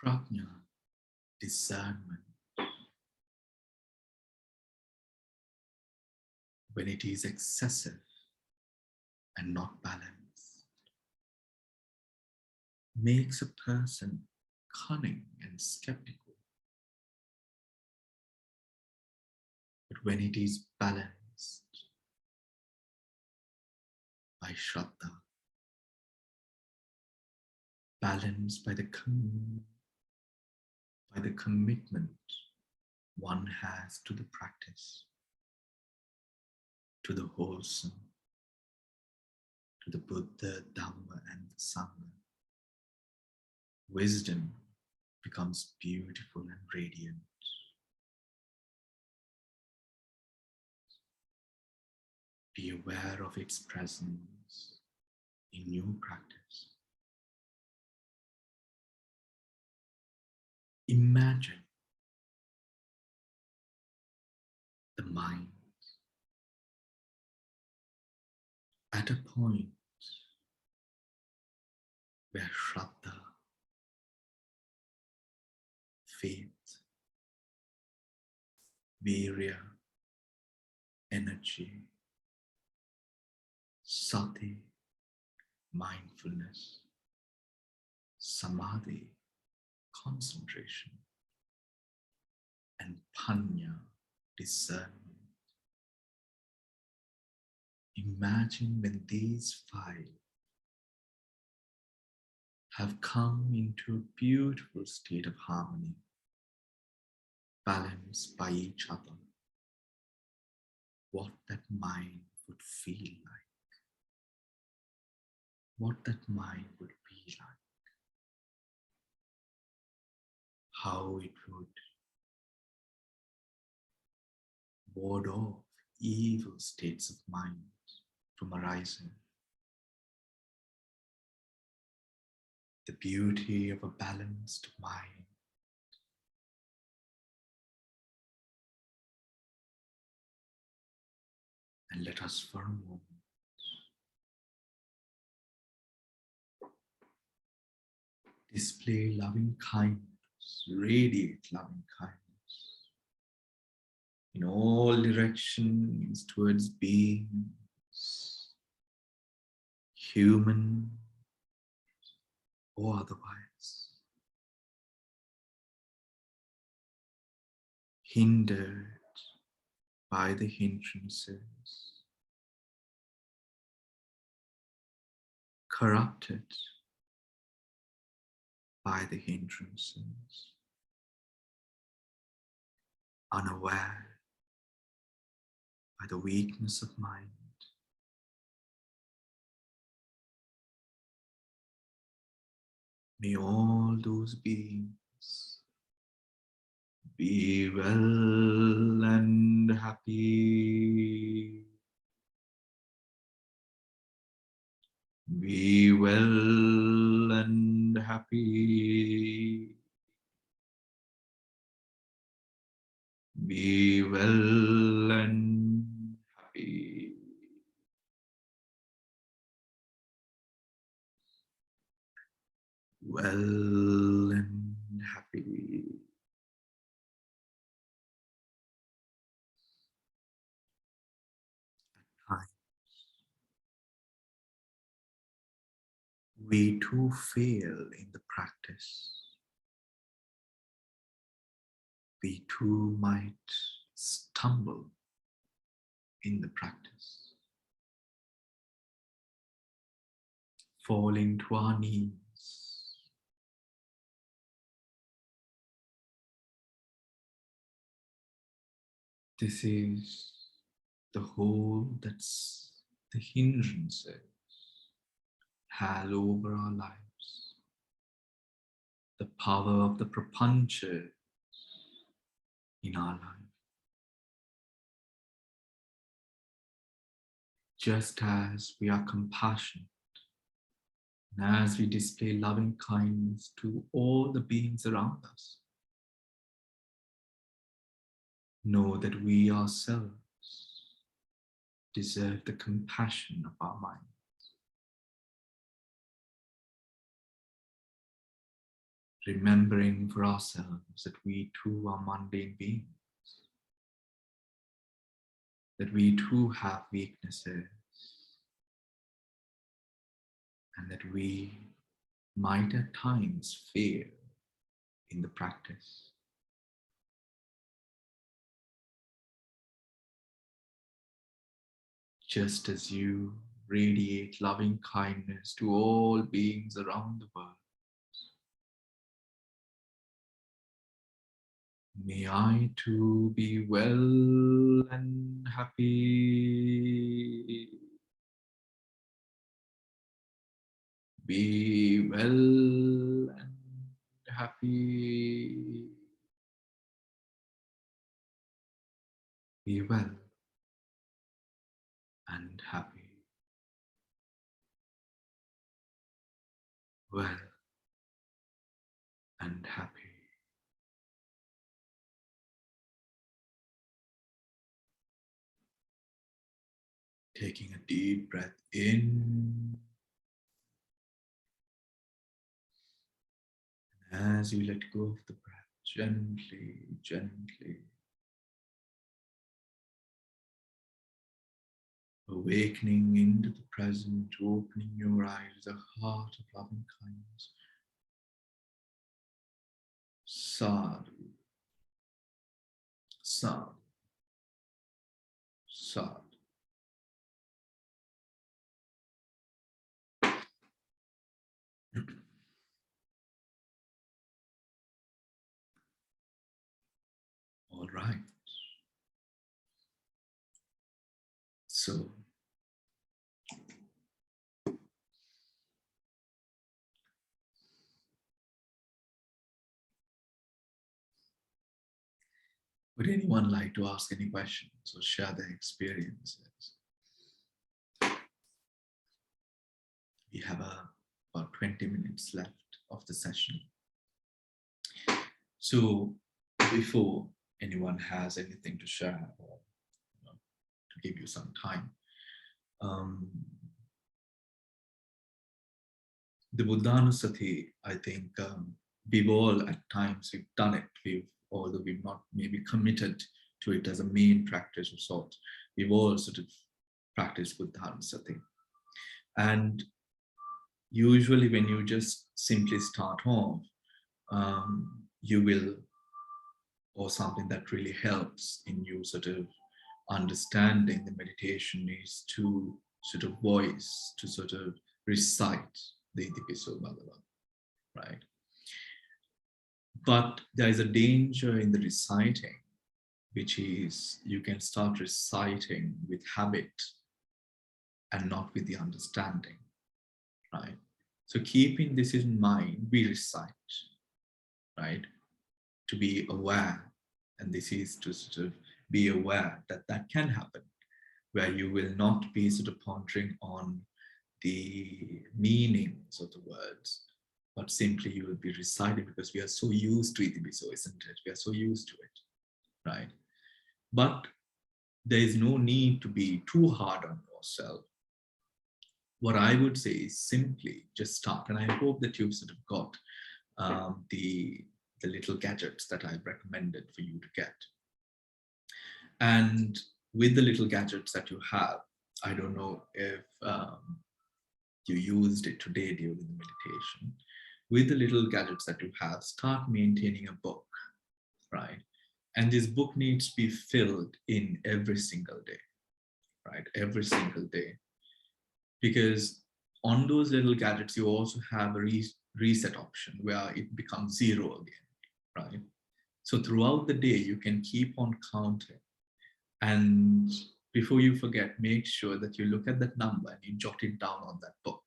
Speaker 1: Prajna, discernment, when it is excessive and not balanced, makes a person cunning and skeptical. But when it is balanced by Shraddha, balanced by the commitment one has to the practice, to the wholesome, to the Buddha, Dhamma, and the Sangha, wisdom becomes beautiful and radiant. Be aware of its presence in your practice. Imagine the mind at a point where Shraddha, faith, virya, energy, sati, mindfulness, samadhi, concentration, and panya, discernment. Imagine when these five have come into a beautiful state of harmony, balanced by each other, what that mind would feel like, what that mind would be like, how it would ward off evil states of mind from arising. The beauty of a balanced mind. And let us for a moment display loving kindness, radiate loving kindness in all directions towards beings, human or otherwise. hindered by the hindrances, corrupted by the hindrances, unaware by the weakness of mind. May all those beings be well and happy. Be well and happy. Be well and happy. Well and happy. At times, we too fail in the practice. We too might stumble in the practice, falling to our knees. This is the whole that's the hindrances have over our lives. The power of the prapancha in our life. Just as we are compassionate and as we display loving kindness to all the beings around us, know that we ourselves deserve the compassion of our mind. Remembering for ourselves that we too are mundane beings, that we too have weaknesses, and that we might at times fail in the practice. Just as you radiate loving kindness to all beings around the world, may I too be well and happy. Be well and happy. Be well and happy. Well and happy. Taking a deep breath in. And as you let go of the breath, gently, gently, awakening into the present, opening your eyes, the heart of loving kindness. Sadhu, sadhu, sadhu. All right. So, would anyone like to ask any questions or share their experiences? We have about 20 minutes left of the session. So before anyone has anything to share or to give you some time, the Buddhānussati, I think we've all at times, we've done it, although we've not maybe committed to it as a main practice of sorts, we've all sort of practiced Buddhānussati. And usually when you just simply start off, you will or something that really helps in you sort of understanding the meditation is to sort of voice, to sort of recite the Itipiso Bhagavad, right? But there is a danger in the reciting, which is you can start reciting with habit and not with the understanding, right? So keeping this in mind, we recite, right? To be aware, and this is to sort of be aware that that can happen, where you will not be sort of pondering on the meanings of the words, but simply you will be reciting, because we are so used to Itipiso, isn't it? We are so used to it, right? But there is no need to be too hard on yourself. What I would say is simply just start, and I hope that you've sort of got the little gadgets that I've recommended for you to get. And with the little gadgets that you have, I don't know if you used it today during the meditation. With the little gadgets that you have, start maintaining a book, right? And this book needs to be filled in every single day, right? Every single day. Because on those little gadgets, you also have a reset option where it becomes 0 again, right? So throughout the day, you can keep on counting. And before you forget, make sure that you look at that number and you jot it down on that book,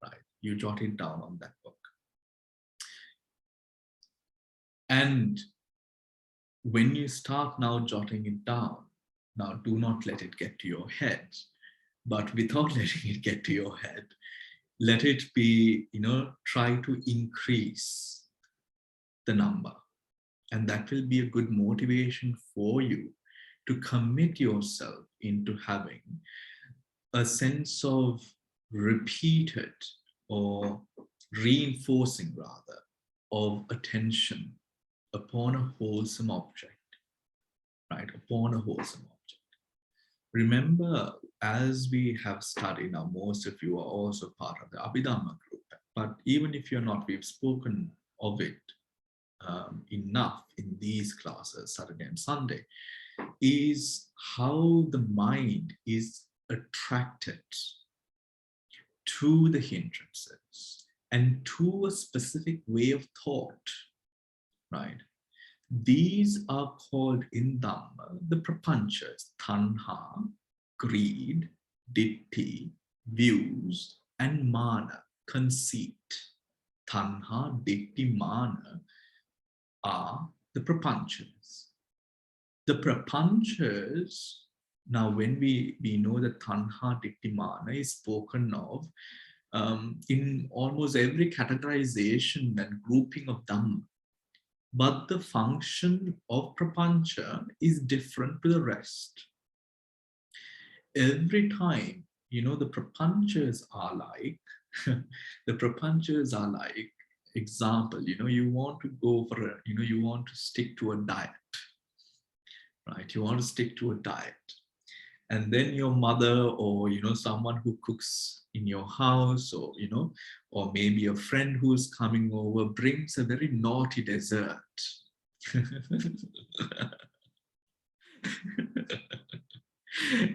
Speaker 1: right? You jot it down on that book. And when you start now jotting it down, now do not let it get to your head, but without letting it get to your head, let it be, try to increase the number. And that will be a good motivation for you to commit yourself into having a sense of repeated or reinforcing rather of attention upon a wholesome object, right? Upon a wholesome object. Remember, as we have studied now, most of you are also part of the Abhidhamma group, but even if you're not, we've spoken of it enough in these classes, Saturday and Sunday, is how the mind is attracted to the hindrances and to a specific way of thought, right? These are called in Dhamma the prapanchas: tanha, greed, ditthi, views, and mana, conceit. Tanha, ditthi, mana are the prapanchas. The prapanchas, now when we know that tanha, ditthi, mana is spoken of in almost every categorization and grouping of Dhamma. But the function of prapancha is different to the rest. Every time, the prapanchas are like, example, you want to go for you want to stick to a diet, right? You want to stick to a diet. And then your mother or, someone who cooks in your house, or, or maybe a friend who's coming over brings a very naughty dessert.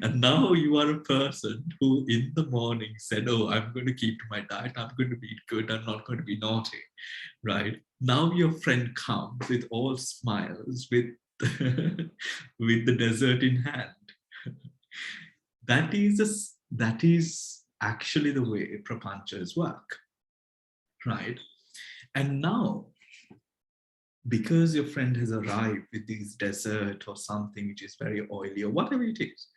Speaker 1: And now you are a person who in the morning said, oh, I'm going to keep to my diet. I'm going to be good. I'm not going to be naughty, right? Now your friend comes with all smiles with, with the dessert in hand. That is actually the way prapanchas work, right? And now, because your friend has arrived with this dessert or something which is very oily or whatever it is,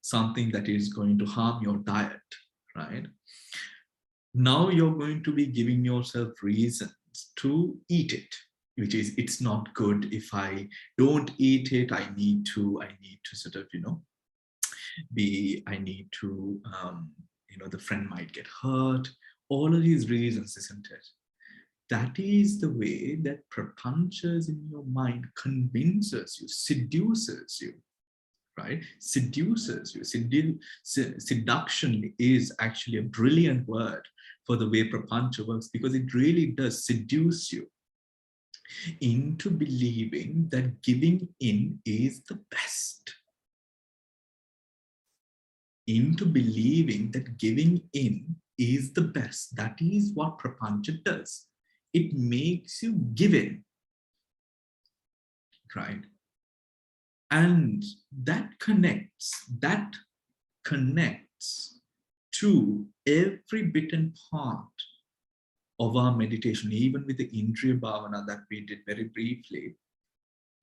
Speaker 1: something that is going to harm your diet, right? Now you're going to be giving yourself reasons to eat it, which is, it's not good. If I don't eat it, I need to sort of, the friend might get hurt. All of these reasons, isn't it? That is the way that prapanchas in your mind convinces you, seduces you, right? Seduces you. Seduction is actually a brilliant word for the way prapancha works, because it really does seduce you, into believing that giving in is the best, into believing that giving in is the best. That is what prapancha does. It makes you give in, right? And that connects to every bit and part of our meditation, even with the Indriya Bhavana that we did very briefly,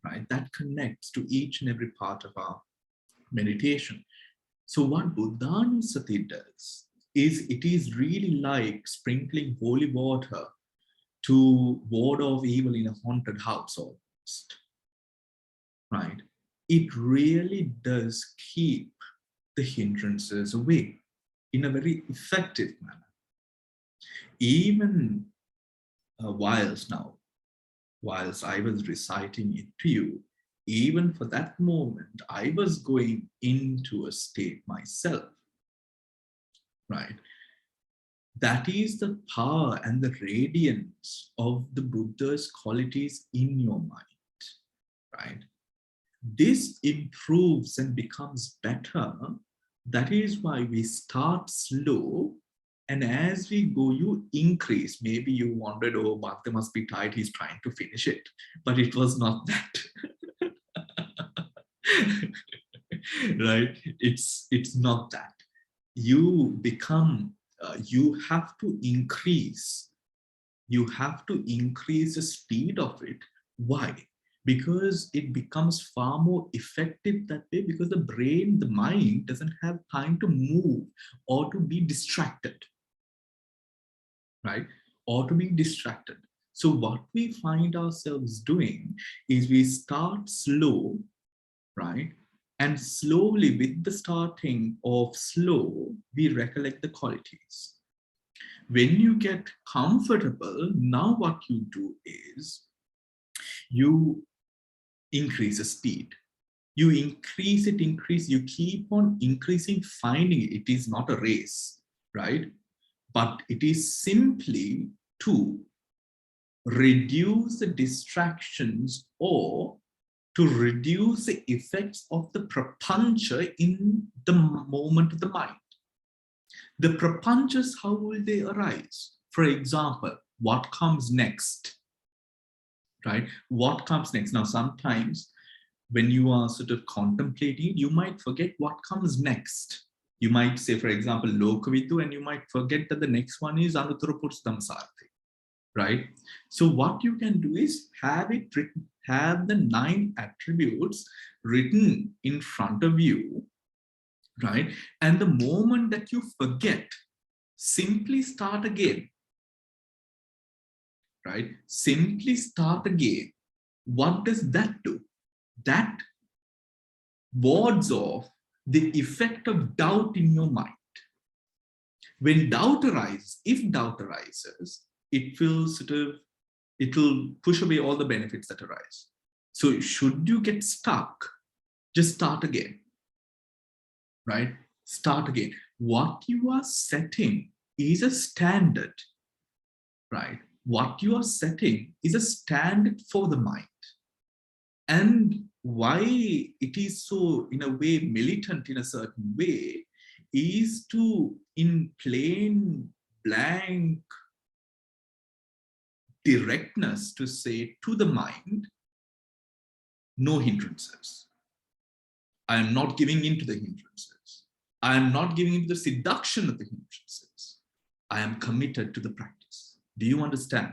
Speaker 1: right? That connects to each and every part of our meditation. So what Buddhānussati does is it is really like sprinkling holy water to ward off evil in a haunted house almost, right? It really does keep the hindrances away in a very effective manner. Even whilst I was reciting it to you, even for that moment, I was going into a state myself, right? That is the power and the radiance of the Buddha's qualities in your mind, right? This improves and becomes better. That is why we start slow. And as we go, you increase. Maybe you wondered, oh, Bhakti must be tired. He's trying to finish it. But it was not that. Right? It's not that. You become, you have to increase. You have to increase the speed of it. Why? Because it becomes far more effective that way, because the brain, the mind doesn't have time to move or to be distracted, right? Or to be distracted. So what we find ourselves doing is we start slow, right? And slowly, with the starting of slow, we recollect the qualities. When you get comfortable, now what you do is you increase the speed. You increase it, you keep on increasing, finding it. It is not a race, right? But it is simply to reduce the distractions or to reduce the effects of the prapancha in the moment of the mind. The prapanchas, how will they arise? For example, what comes next, right? What comes next? Now, sometimes when you are sort of contemplating, you might forget what comes next. You might say, for example, Lokavidu, and you might forget that the next one is Anuttarapurushtamsarthi, right? So what you can do is have it written, have the 9 attributes written in front of you, right? And the moment that you forget, simply start again, right? Simply start again. What does that do? That wards off the effect of doubt in your mind. When doubt arises, if doubt arises, it will push away all the benefits that arise. So should you get stuck, just start again, right? Start again. What you are setting is a standard, right? What you are setting is a standard for the mind. And why it is so, in a way, militant in a certain way, is to, in plain, blank directness, to say to the mind, no hindrances. I am not giving in to the hindrances. I am not giving in to the seduction of the hindrances. I am committed to the practice. Do you understand?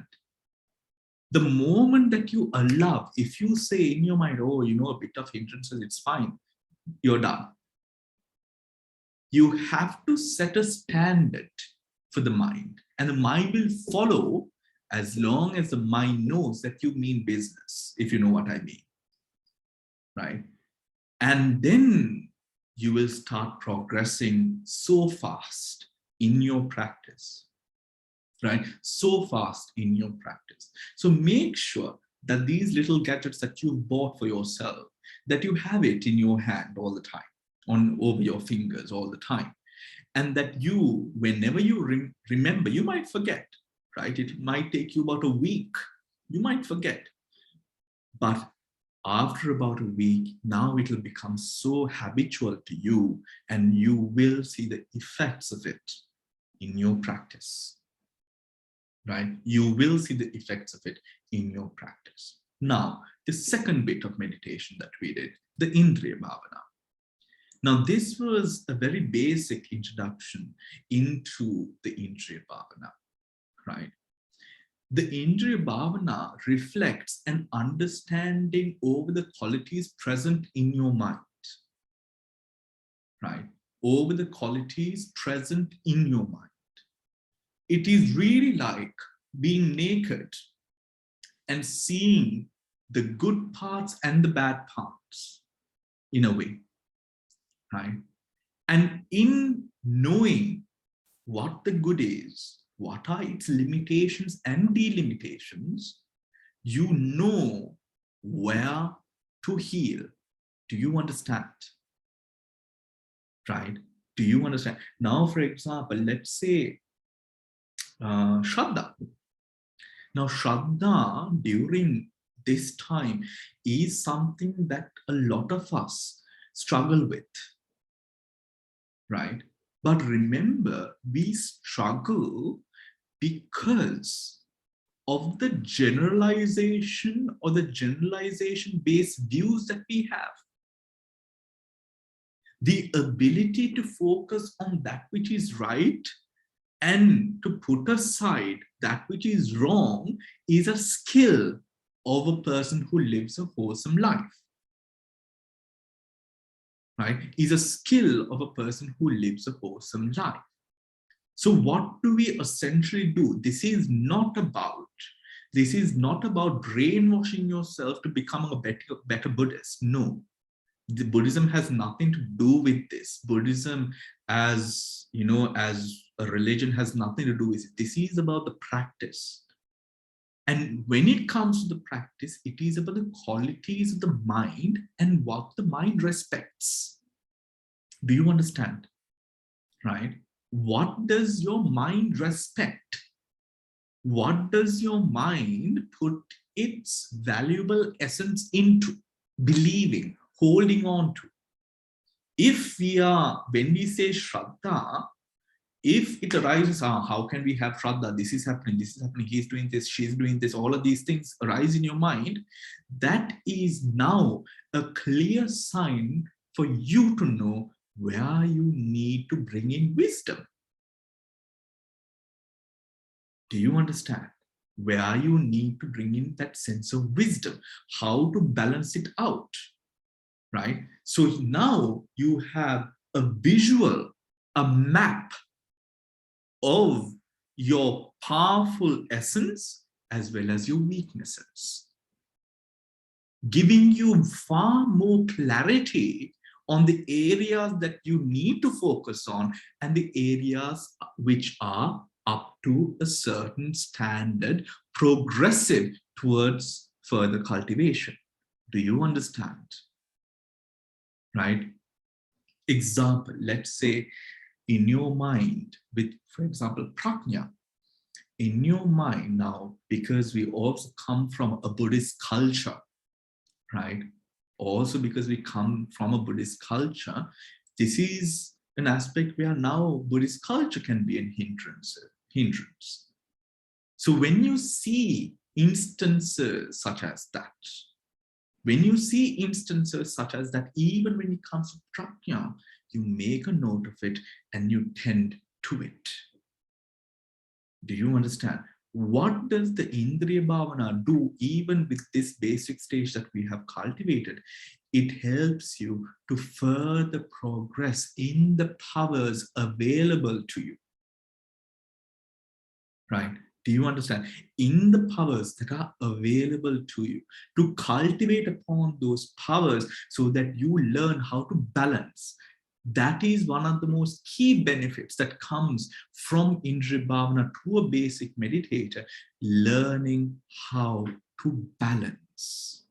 Speaker 1: The moment that you allow, if you say in your mind, oh, a bit of hindrances, it's fine, you're done. You have to set a standard for the mind, and the mind will follow as long as the mind knows that you mean business, if you know what I mean, right? And then you will start progressing so fast in your practice, right? So fast in your practice. So make sure that these little gadgets that you've bought for yourself, that you have it in your hand all the time, over your fingers all the time. And that you, whenever you remember, you might forget, right? It might take you about a week. You might forget. But after about a week, now it will become so habitual to you, and you will see the effects of it in your practice, right? You will see the effects of it in your practice. Now, the second bit of meditation that we did, the Indriya Bhavana. Now, this was a very basic introduction into the Indriya Bhavana, right? The Indriya Bhavana reflects an understanding over the qualities present in your mind, right? Over the qualities present in your mind. It is really like being naked and seeing the good parts and the bad parts in a way, right? And in knowing what the good is, what are its limitations and delimitations, you know where to heal. Do you understand? Right? Do you understand? Now, for example, let's say Shraddha. Now, Shraddha during this time is something that a lot of us struggle with, right? But remember, we struggle because of the generalization or the generalization based views that we have. The ability to focus on that which is right and to put aside that which is wrong is a skill of a person who lives a wholesome life, right? Is a skill of a person who lives a wholesome life. So what do we essentially do? This is not about brainwashing yourself to become a better Buddhist. No, the Buddhism has nothing to do with this. Buddhism, as you know, as a religion, has nothing to do with it. This is about the practice. And when it comes to the practice, it is about the qualities of the mind and what the mind respects. Do you understand? Right? What does your mind respect? What does your mind put its valuable essence into, believing, holding on to? When we say Shraddha, if it arises, how can we have Shraddha? This is happening, he's doing this, she's doing this, all of these things arise in your mind. That is now a clear sign for you to know where you need to bring in wisdom. Do you understand? Where you need to bring in that sense of wisdom, how to balance it out, right? So now you have a visual, a map of your powerful essence as well as your weaknesses, giving you far more clarity on the areas that you need to focus on and the areas which are up to a certain standard, progressive towards further cultivation. Do you understand? Right? Example, let's say in your mind with, for example, prajna. In your mind now, because we also come from a Buddhist culture, right? Also because we come from a Buddhist culture, this is an aspect where now Buddhist culture can be a hindrance. So when you see instances such as that, even when it comes to prajna, you make a note of it and you tend to it. Do you understand? What does the Indriya Bhavana do even with this basic stage that we have cultivated? It helps you to further progress in the powers available to you. Right? Do you understand? In the powers that are available to you, to cultivate upon those powers so that you learn how to balance. That is one of the most key benefits that comes from Indriya Bhavana to a basic meditator, learning how to balance.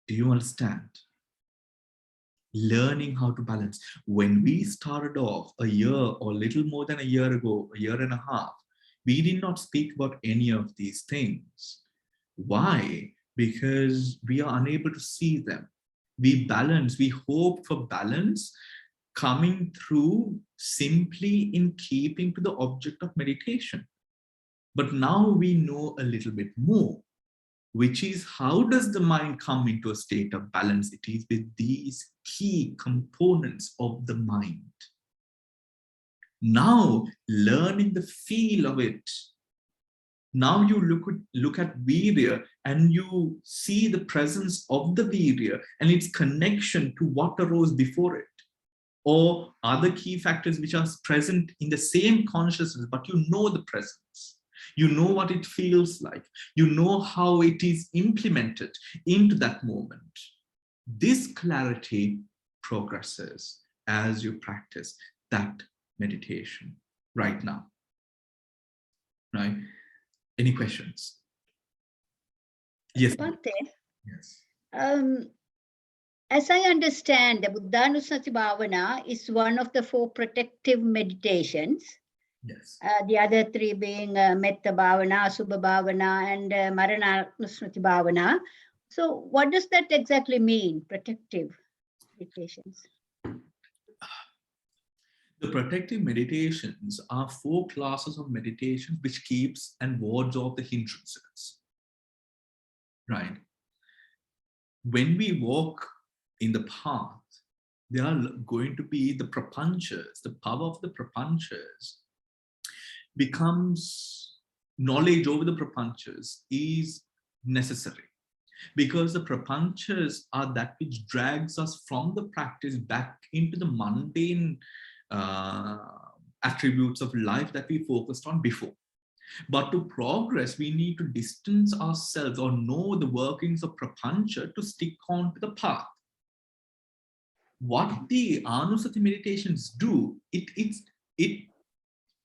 Speaker 1: Do you understand? Learning how to balance. When we started off a year or little more than a year ago, a year and a half, we did not speak about any of these things. Why? because we are unable to see them. We balance, we hope for balance coming through simply in keeping to the object of meditation. But now we know a little bit more, which is how does the mind come into a state of balance? It is with these key components of the mind. Now, learning the feel of it. Now you look at virya and you see the presence of the virya and its connection to what arose before it, or other key factors which are present in the same consciousness, but you know the presence. You know what it feels like. You know how it is implemented into that moment. This clarity progresses as you practice that meditation right now. Right? Any questions? Yes.
Speaker 3: Bhante,
Speaker 1: Yes.
Speaker 3: As I understand, the Buddhānussati Bhavana is one of the 4 protective meditations.
Speaker 1: Yes.
Speaker 3: The other 3 being Metta Bhavana, Subha Bhavana, and Maranusmriti Bhavana. So what does that exactly mean, protective meditations?
Speaker 1: The protective meditations are 4 classes of meditation which keeps and wards off the hindrances. Right? When we walk in the path, there are going to be the prapanchas, the power of the prapanchas becomes, knowledge over the prapanchas is necessary, because the prapanchas are that which drags us from the practice back into the mundane attributes of life that we focused on before. But to progress, we need to distance ourselves or know the workings of prapancha to stick on to the path. What the Anusati meditations do, it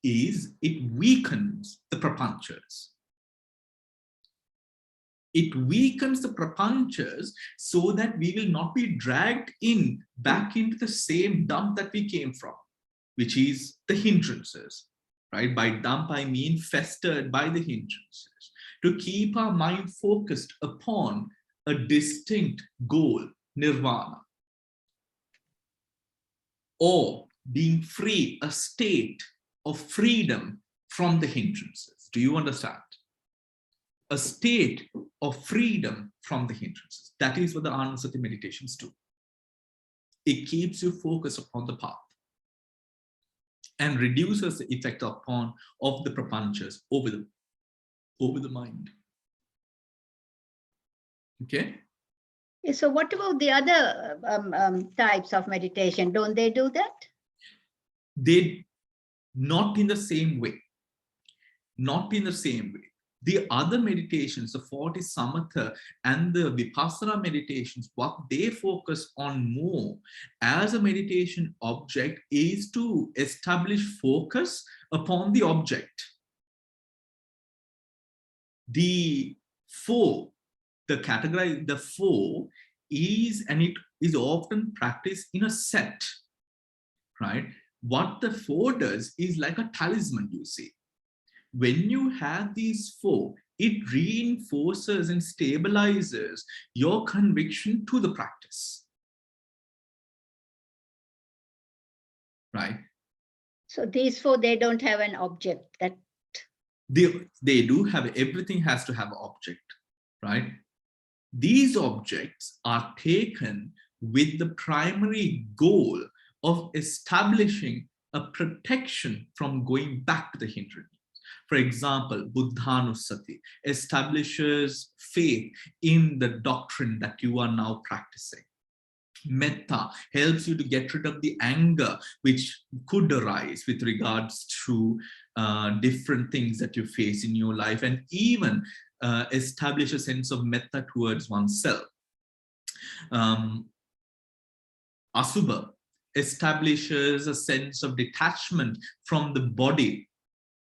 Speaker 1: weakens the prapanchas. It weakens the prapanchas so that we will not be dragged back into the same dump that we came from, which is the hindrances. Right? By dump, I mean festered by the hindrances. To keep our mind focused upon a distinct goal, nirvana, or being free, a state of freedom from the hindrances. Do you understand? A state of freedom from the hindrances. That is what the Anusati meditations do. It keeps you focused upon the path and reduces the effect of the prapanchas over the mind. Okay?
Speaker 3: So what about the other types of meditation? Don't they do that?
Speaker 1: They not in the same way. Not in the same way. The other meditations, the 40 samatha and the vipassana meditations, what they focus on more as a meditation object is to establish focus upon the object. The 4, the 4 is, and it is often practiced in a set, right? What the 4 does is like a talisman, you see. When you have these 4, it reinforces and stabilizes your conviction to the practice. Right?
Speaker 3: So these 4, they don't have an object. That
Speaker 1: they do have, everything has to have an object, right? These objects are taken with the primary goal of establishing a protection from going back to the hindrance. For example, Buddhānussati establishes faith in the doctrine that you are now practicing. Metta helps you to get rid of the anger which could arise with regards to different things that you face in your life, and even establish a sense of metta towards oneself. Asubha establishes a sense of detachment from the body.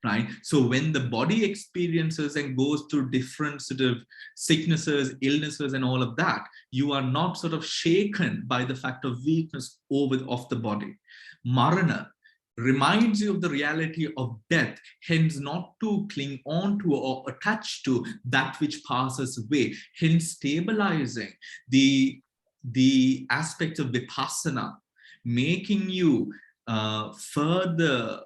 Speaker 1: Right? So when the body experiences and goes through different sort of sicknesses, illnesses, and all of that, you are not sort of shaken by the fact of weakness of the body. Marana reminds you of the reality of death, hence not to cling on to or attach to that which passes away, hence stabilizing the aspects of vipassana, making you further,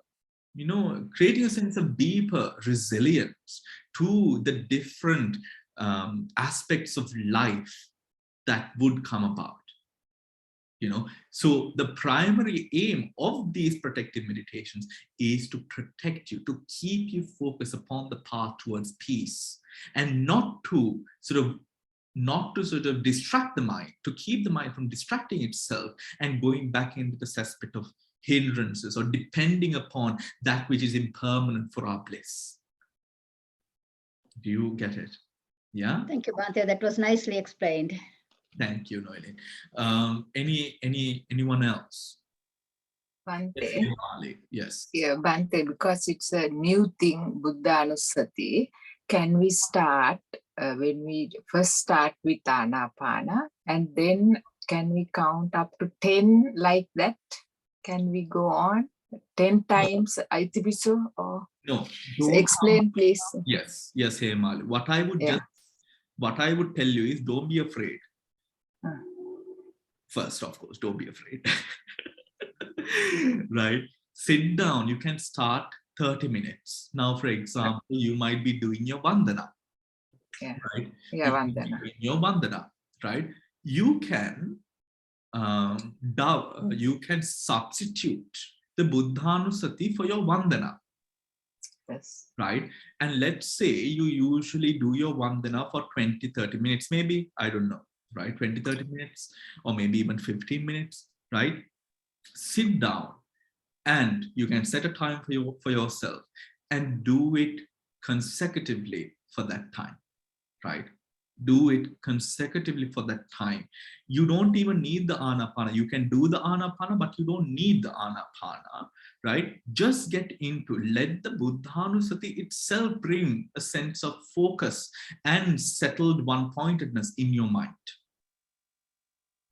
Speaker 1: creating a sense of deeper resilience to the different aspects of life that would come about. So the primary aim of these protective meditations is to protect you, to keep you focused upon the path towards peace, and not to sort of distract the mind, to keep the mind from distracting itself and going back into this aspect of hindrances or depending upon that which is impermanent for our bliss. Do you get it? Yeah.
Speaker 3: Thank you, Bhante. That was nicely explained.
Speaker 1: Thank you, Noeli. Anyone else?
Speaker 4: Bhante.
Speaker 1: Yes.
Speaker 4: Yeah, Bhante, because it's a new thing, Buddhānussati, can we start when we first start with Anapana, and then can we count up to 10 like that? Can we go on 10 times Aitipiso? Or
Speaker 1: No.
Speaker 4: so explain, please.
Speaker 1: Yes, Hemali. What I would tell you is, don't be afraid. First, of course, don't be afraid. Right? Sit down. You can start 30 minutes. Now, for example, you might be doing your Vandana.
Speaker 4: Yeah.
Speaker 1: Right?
Speaker 4: Yeah, Vandana.
Speaker 1: Your Vandana, right? You can substitute the Buddhānussati for your Vandana.
Speaker 4: Yes.
Speaker 1: Right? And let's say you usually do your Vandana for 20-30 minutes, maybe, I don't know, right? 20-30 minutes, or maybe even 15 minutes, right? Sit down and you can set a time for yourself and do it consecutively for that time, right? Do it consecutively for that time. You don't even need the Anapana. You can do the Anapana, but you don't need the Anapana, right? Just get into, let the Buddhānussati itself bring a sense of focus and settled one-pointedness in your mind,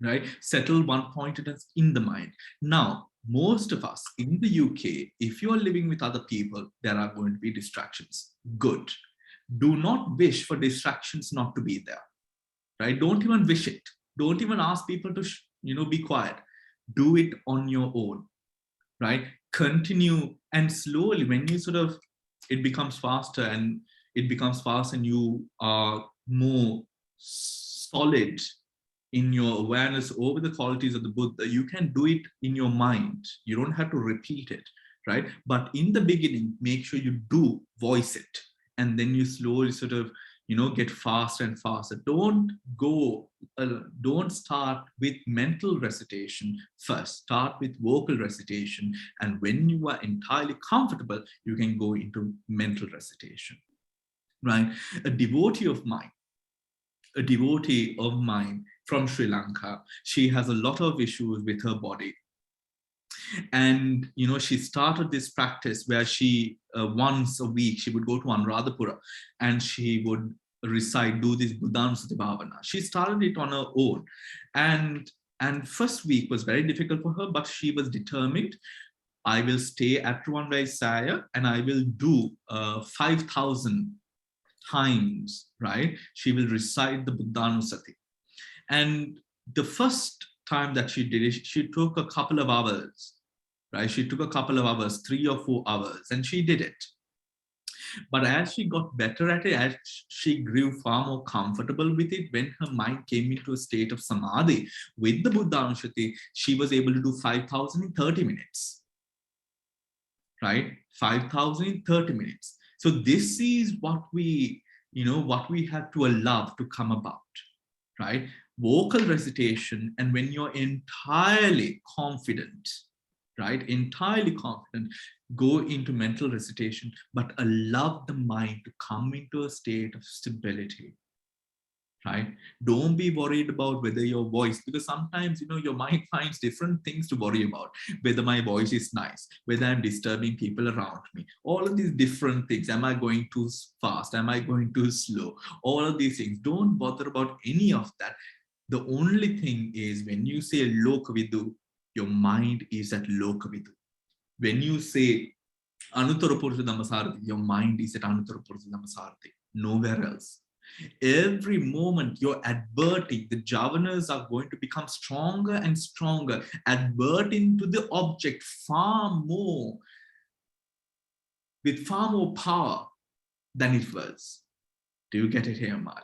Speaker 1: right? Settled one-pointedness in the mind. Now, most of us in the UK, if you are living with other people, there are going to be distractions. Good. Do not wish for distractions not to be there, right? Don't even wish it. Don't even ask people to, be quiet. Do it on your own, right? Continue, and slowly, when you it becomes faster and you are more solid in your awareness over the qualities of the Buddha, you can do it in your mind. You don't have to repeat it, right? But in the beginning, make sure you do voice it. And then you slowly get faster and faster. Don't start with mental recitation first. Start with vocal recitation. And when you are entirely comfortable, you can go into mental recitation, right? A devotee of mine from Sri Lanka, she has a lot of issues with her body. And she started this practice where she once a week she would go to Anuradhapura and she would do this Buddhānussati Bhavana. She started it on her own, and first week was very difficult for her, but she was determined. I will stay at Ruwanrai and I will do 5,000 times, right? She will recite the Buddhānussati. And the first time that she did it, she took a couple of hours, right? She took a couple of hours, 3 or 4 hours, and she did it. But as she got better at it, as she grew far more comfortable with it, when her mind came into a state of samadhi with the Buddhānussati, she was able to do 5,000 in 30 minutes, right? 5,000 in 30 minutes. So this is what we have to allow to come about, right? Vocal recitation, and when you're entirely confident, right? Entirely confident, go into mental recitation, but allow the mind to come into a state of stability, right? Don't be worried about whether your voice, because sometimes, your mind finds different things to worry about, whether my voice is nice, whether I'm disturbing people around me, all of these different things. Am I going too fast? Am I going too slow? All of these things. Don't bother about any of that. The only thing is, when you say Lokavidu, your mind is at Lokavidu. When you say Anuttara Purusha Dhammasarathi, your mind is at Anuttara Purusha Dhammasarathi, nowhere else. Every moment you're adverting, the jhavanas are going to become stronger and stronger, adverting to the object far more, with far more power than it was. Do you get it here, Mali?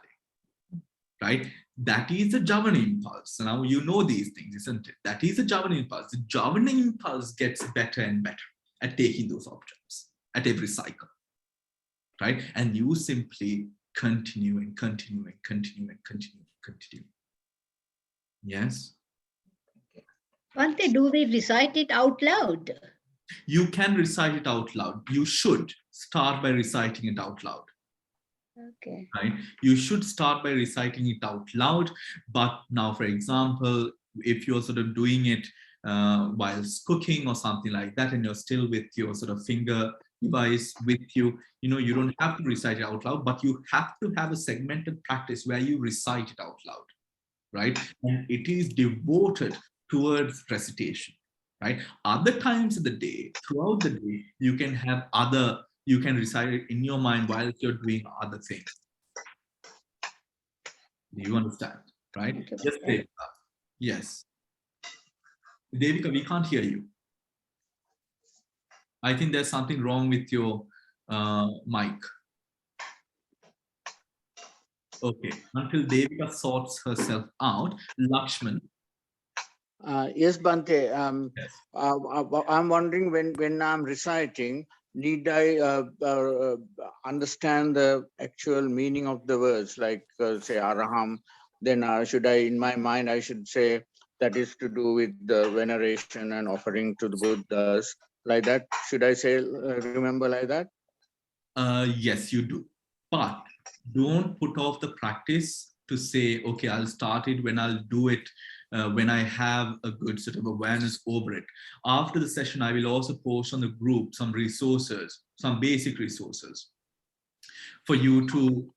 Speaker 1: Right? That is the Javana impulse. So now you know these things, isn't it? That is the Javana impulse. The Javana impulse gets better and better at taking those objects at every cycle, right? And you simply continue and continue and continue and continue and continue. Yes?
Speaker 3: Bhante, do we recite it out loud?
Speaker 1: You can recite it out loud. You should start by reciting it out loud.
Speaker 3: Okay.
Speaker 1: Right? You should start by reciting it out loud. But now, for example, if you're sort of doing it whilst cooking or something like that, and you're still with your sort of finger device with you, you don't have to recite it out loud, but you have to have a segmented practice where you recite it out loud, right? And it is devoted towards recitation, right? Other times of the day, throughout the day, you can recite it in your mind while you're doing other things. Do you understand? Right? Yes, Devika. Yes. Devika, we can't hear you. I think there's something wrong with your mic. Okay. Until Devika sorts herself out, Lakshman.
Speaker 2: Yes, Bhante.
Speaker 1: Yes.
Speaker 2: I'm wondering when I'm reciting, need I understand the actual meaning of the words, like say Araham? Then should I, in my mind, I should say that is to do with the veneration and offering to the Buddhas, like that? Should I say, remember like that?
Speaker 1: Yes, you do. But don't put off the practice to say, okay, I'll start it when I'll do it, when I have a good sort of awareness over it. After the session, I will also post on the group some resources, some basic resources for you to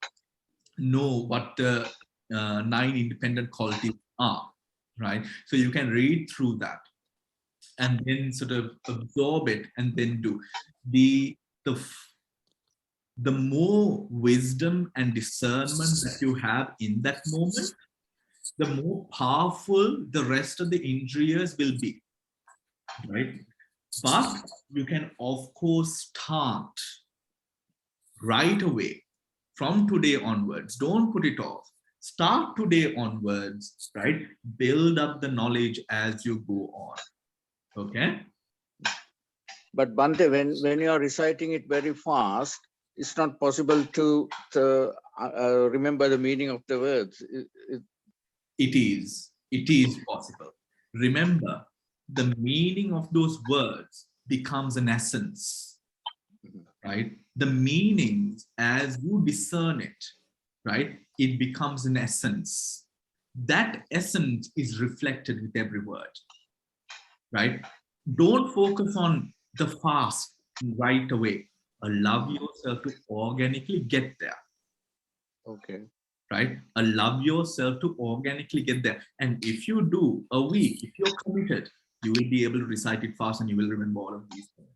Speaker 1: know what the 9 independent qualities are, right? So you can read through that and then sort of absorb it and then do. The more wisdom and discernment that you have in that moment, the more powerful the rest of the indriyas will be, right? But you can, of course, start right away from today onwards. Don't put it off. Start today onwards, right? Build up the knowledge as you go on. Okay?
Speaker 2: But Bhante, when you are reciting it very fast, it's not possible to remember the meaning of the words.
Speaker 1: It is possible. Remember, the meaning of those words becomes an essence, right? The meanings, as you discern it, right, it becomes an essence. That essence is reflected with every word, right? Don't focus on the fast right away. Allow yourself to organically get there.
Speaker 2: Okay.
Speaker 1: Right? Allow yourself to organically get there. And if you do a week, if you're committed, you will be able to recite it fast and you will remember all of these things.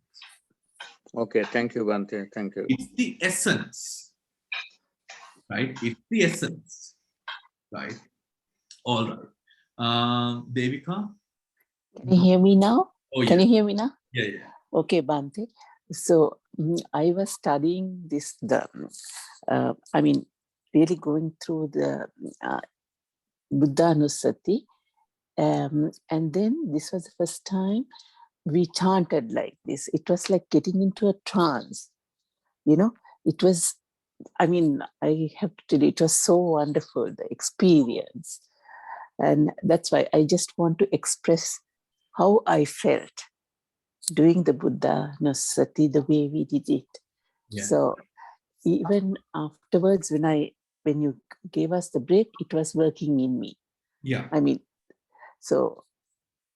Speaker 2: Okay, thank you, Bhante. Thank you.
Speaker 1: It's the essence, right? It's the essence, right? All right. Devika?
Speaker 5: Can you hear me now?
Speaker 1: Oh,
Speaker 5: Can
Speaker 1: yeah.
Speaker 5: you hear me now?
Speaker 1: Yeah, yeah.
Speaker 5: Okay, Bhante. So I was studying this, really going through the Buddhānussati. And then this was the first time we chanted like this. It was like getting into a trance. It was, I have to tell you, it was so wonderful, the experience. And that's why I just want to express how I felt doing the Buddhānussati the way we did it. Yeah. So even afterwards, when you gave us the break, it was working in me.
Speaker 1: Yeah.
Speaker 5: So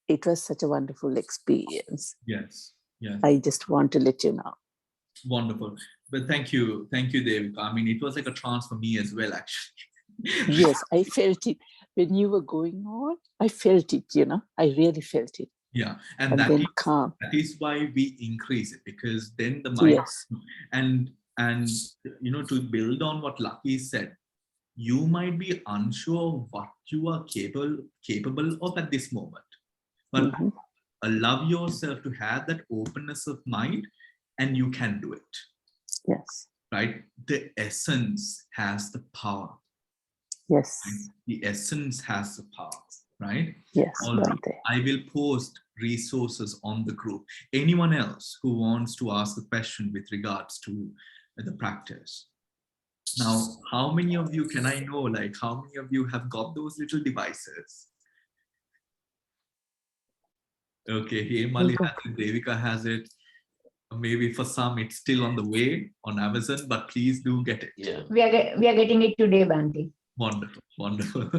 Speaker 5: it was such a wonderful experience.
Speaker 1: Yes. Yes.
Speaker 5: I just want to let you know.
Speaker 1: Wonderful. But thank you, Devika. It was like a trance for me as well, actually.
Speaker 5: Yes, I felt it. When you were going on, I felt it, I really felt it.
Speaker 1: Yeah,
Speaker 5: and
Speaker 1: that
Speaker 5: then
Speaker 1: is,
Speaker 5: calm.
Speaker 1: that is why we increase it, because then the mind,
Speaker 5: Yes.
Speaker 1: and you know, to build on what Lucky said, you might be unsure of what you are capable of at this moment, but
Speaker 5: Mhm.
Speaker 1: allow yourself to have that openness of mind, and you can do it.
Speaker 5: Yes.
Speaker 1: Right? The essence has the power.
Speaker 5: Yes.
Speaker 1: Right? The essence has the power. Right?
Speaker 5: Yes,
Speaker 1: All right.
Speaker 5: Bhante.
Speaker 1: I will post resources on the group. Anyone else who wants to ask a question with regards to the practice? Now, how many of you can I know? Like, how many of you have got those little devices? Okay, Hemali has it, Devika has it. Maybe for some, it's still on the way on Amazon, but please do get it.
Speaker 6: Yeah.
Speaker 3: We are getting it today, Bhante.
Speaker 1: Wonderful, wonderful.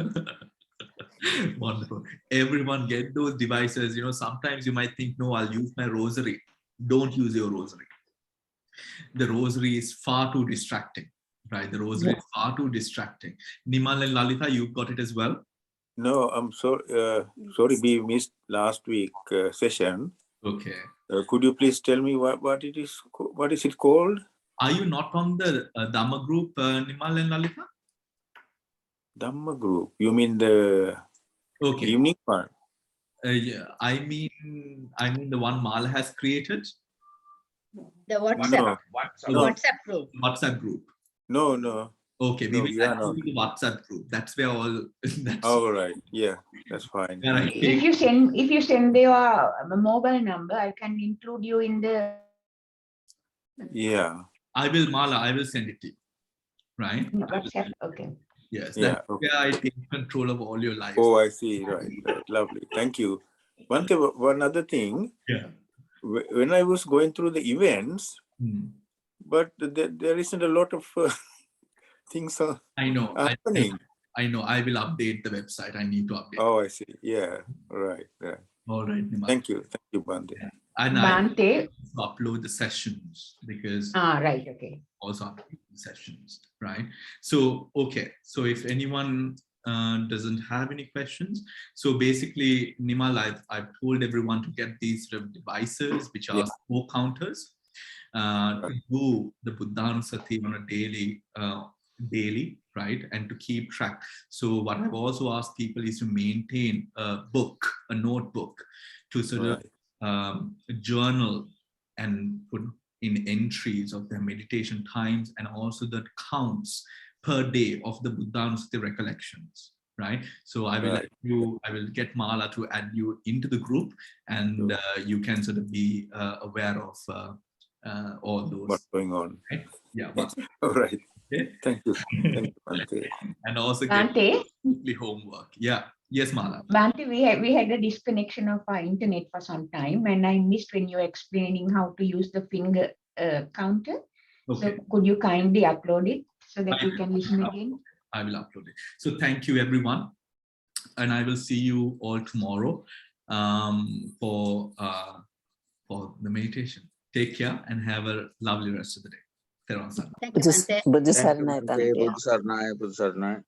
Speaker 1: Wonderful. Everyone get those devices. You know, sometimes you might think, no, I'll use my rosary. Don't use your rosary. The rosary is far too distracting, right? The rosary is far too distracting. Nimal and Lalita, you got it as well?
Speaker 7: No, I'm sorry. Sorry, we missed last week session.
Speaker 1: Okay.
Speaker 7: Could you please tell me what it is? What is it called?
Speaker 1: Are you not on the Dhamma group, Nimal and Lalita?
Speaker 7: Dhamma group. You mean the evening one?
Speaker 1: Yeah, I mean the one Mala has created.
Speaker 3: The WhatsApp.
Speaker 7: No.
Speaker 3: WhatsApp group.
Speaker 1: WhatsApp group.
Speaker 7: No.
Speaker 1: Okay,
Speaker 7: No,
Speaker 1: we will add
Speaker 7: not.
Speaker 1: you the WhatsApp group. That's where all. That's
Speaker 7: All right. Yeah, that's fine.
Speaker 1: where I
Speaker 3: If you send your mobile number, I can include you in the.
Speaker 7: Yeah.
Speaker 1: I will, Mala. I will send it to you. Right.
Speaker 3: WhatsApp. Okay.
Speaker 1: Yes.
Speaker 7: Yeah.
Speaker 1: That's where I take control of all your lives.
Speaker 7: Oh, I see. Right. Lovely. Thank you. One other thing.
Speaker 1: Yeah.
Speaker 7: When I was going through the events,
Speaker 1: Hmm.
Speaker 7: but there isn't a lot of things
Speaker 1: I know.
Speaker 7: happening.
Speaker 1: I know. I will update the website. I need to update.
Speaker 7: Oh, I see. Yeah. Right.
Speaker 1: All right, Nimal.
Speaker 7: Thank you, Bhante.
Speaker 1: And
Speaker 3: Bhante.
Speaker 1: I upload the sessions because
Speaker 3: Right. Okay.
Speaker 1: also upload the sessions, right? So, okay. So if anyone doesn't have any questions, so basically, Nimal, I've told everyone to get these devices, which are smoke counters, to do the Buddhānussati on a daily, right? And to keep track. So what I've also asked people is to maintain a book, a notebook, to sort of journal and put in entries of their meditation times and also the counts per day of the Buddhānussati recollections, right? So I will I will get Mala to add you into the group, and you can sort of be aware of all those.
Speaker 7: What's going on?
Speaker 1: Right? Yeah.
Speaker 7: All right.
Speaker 1: Okay.
Speaker 7: Thank you. Thank you, Bhante.
Speaker 1: And also
Speaker 3: Bhante.
Speaker 1: get homework. Yeah. Yes, Mala.
Speaker 3: Bhante, we had a disconnection of our internet for some time, and I missed when you were explaining how to use the finger counter.
Speaker 1: Okay.
Speaker 3: So could you kindly upload it so that we can listen again?
Speaker 1: I will upload it. So thank you, everyone. And I will see you all tomorrow for the meditation. Take care and have a lovely rest of the day.
Speaker 3: Thank you, Bhante.
Speaker 2: Buddha Saranaya, Buddha Saranaya.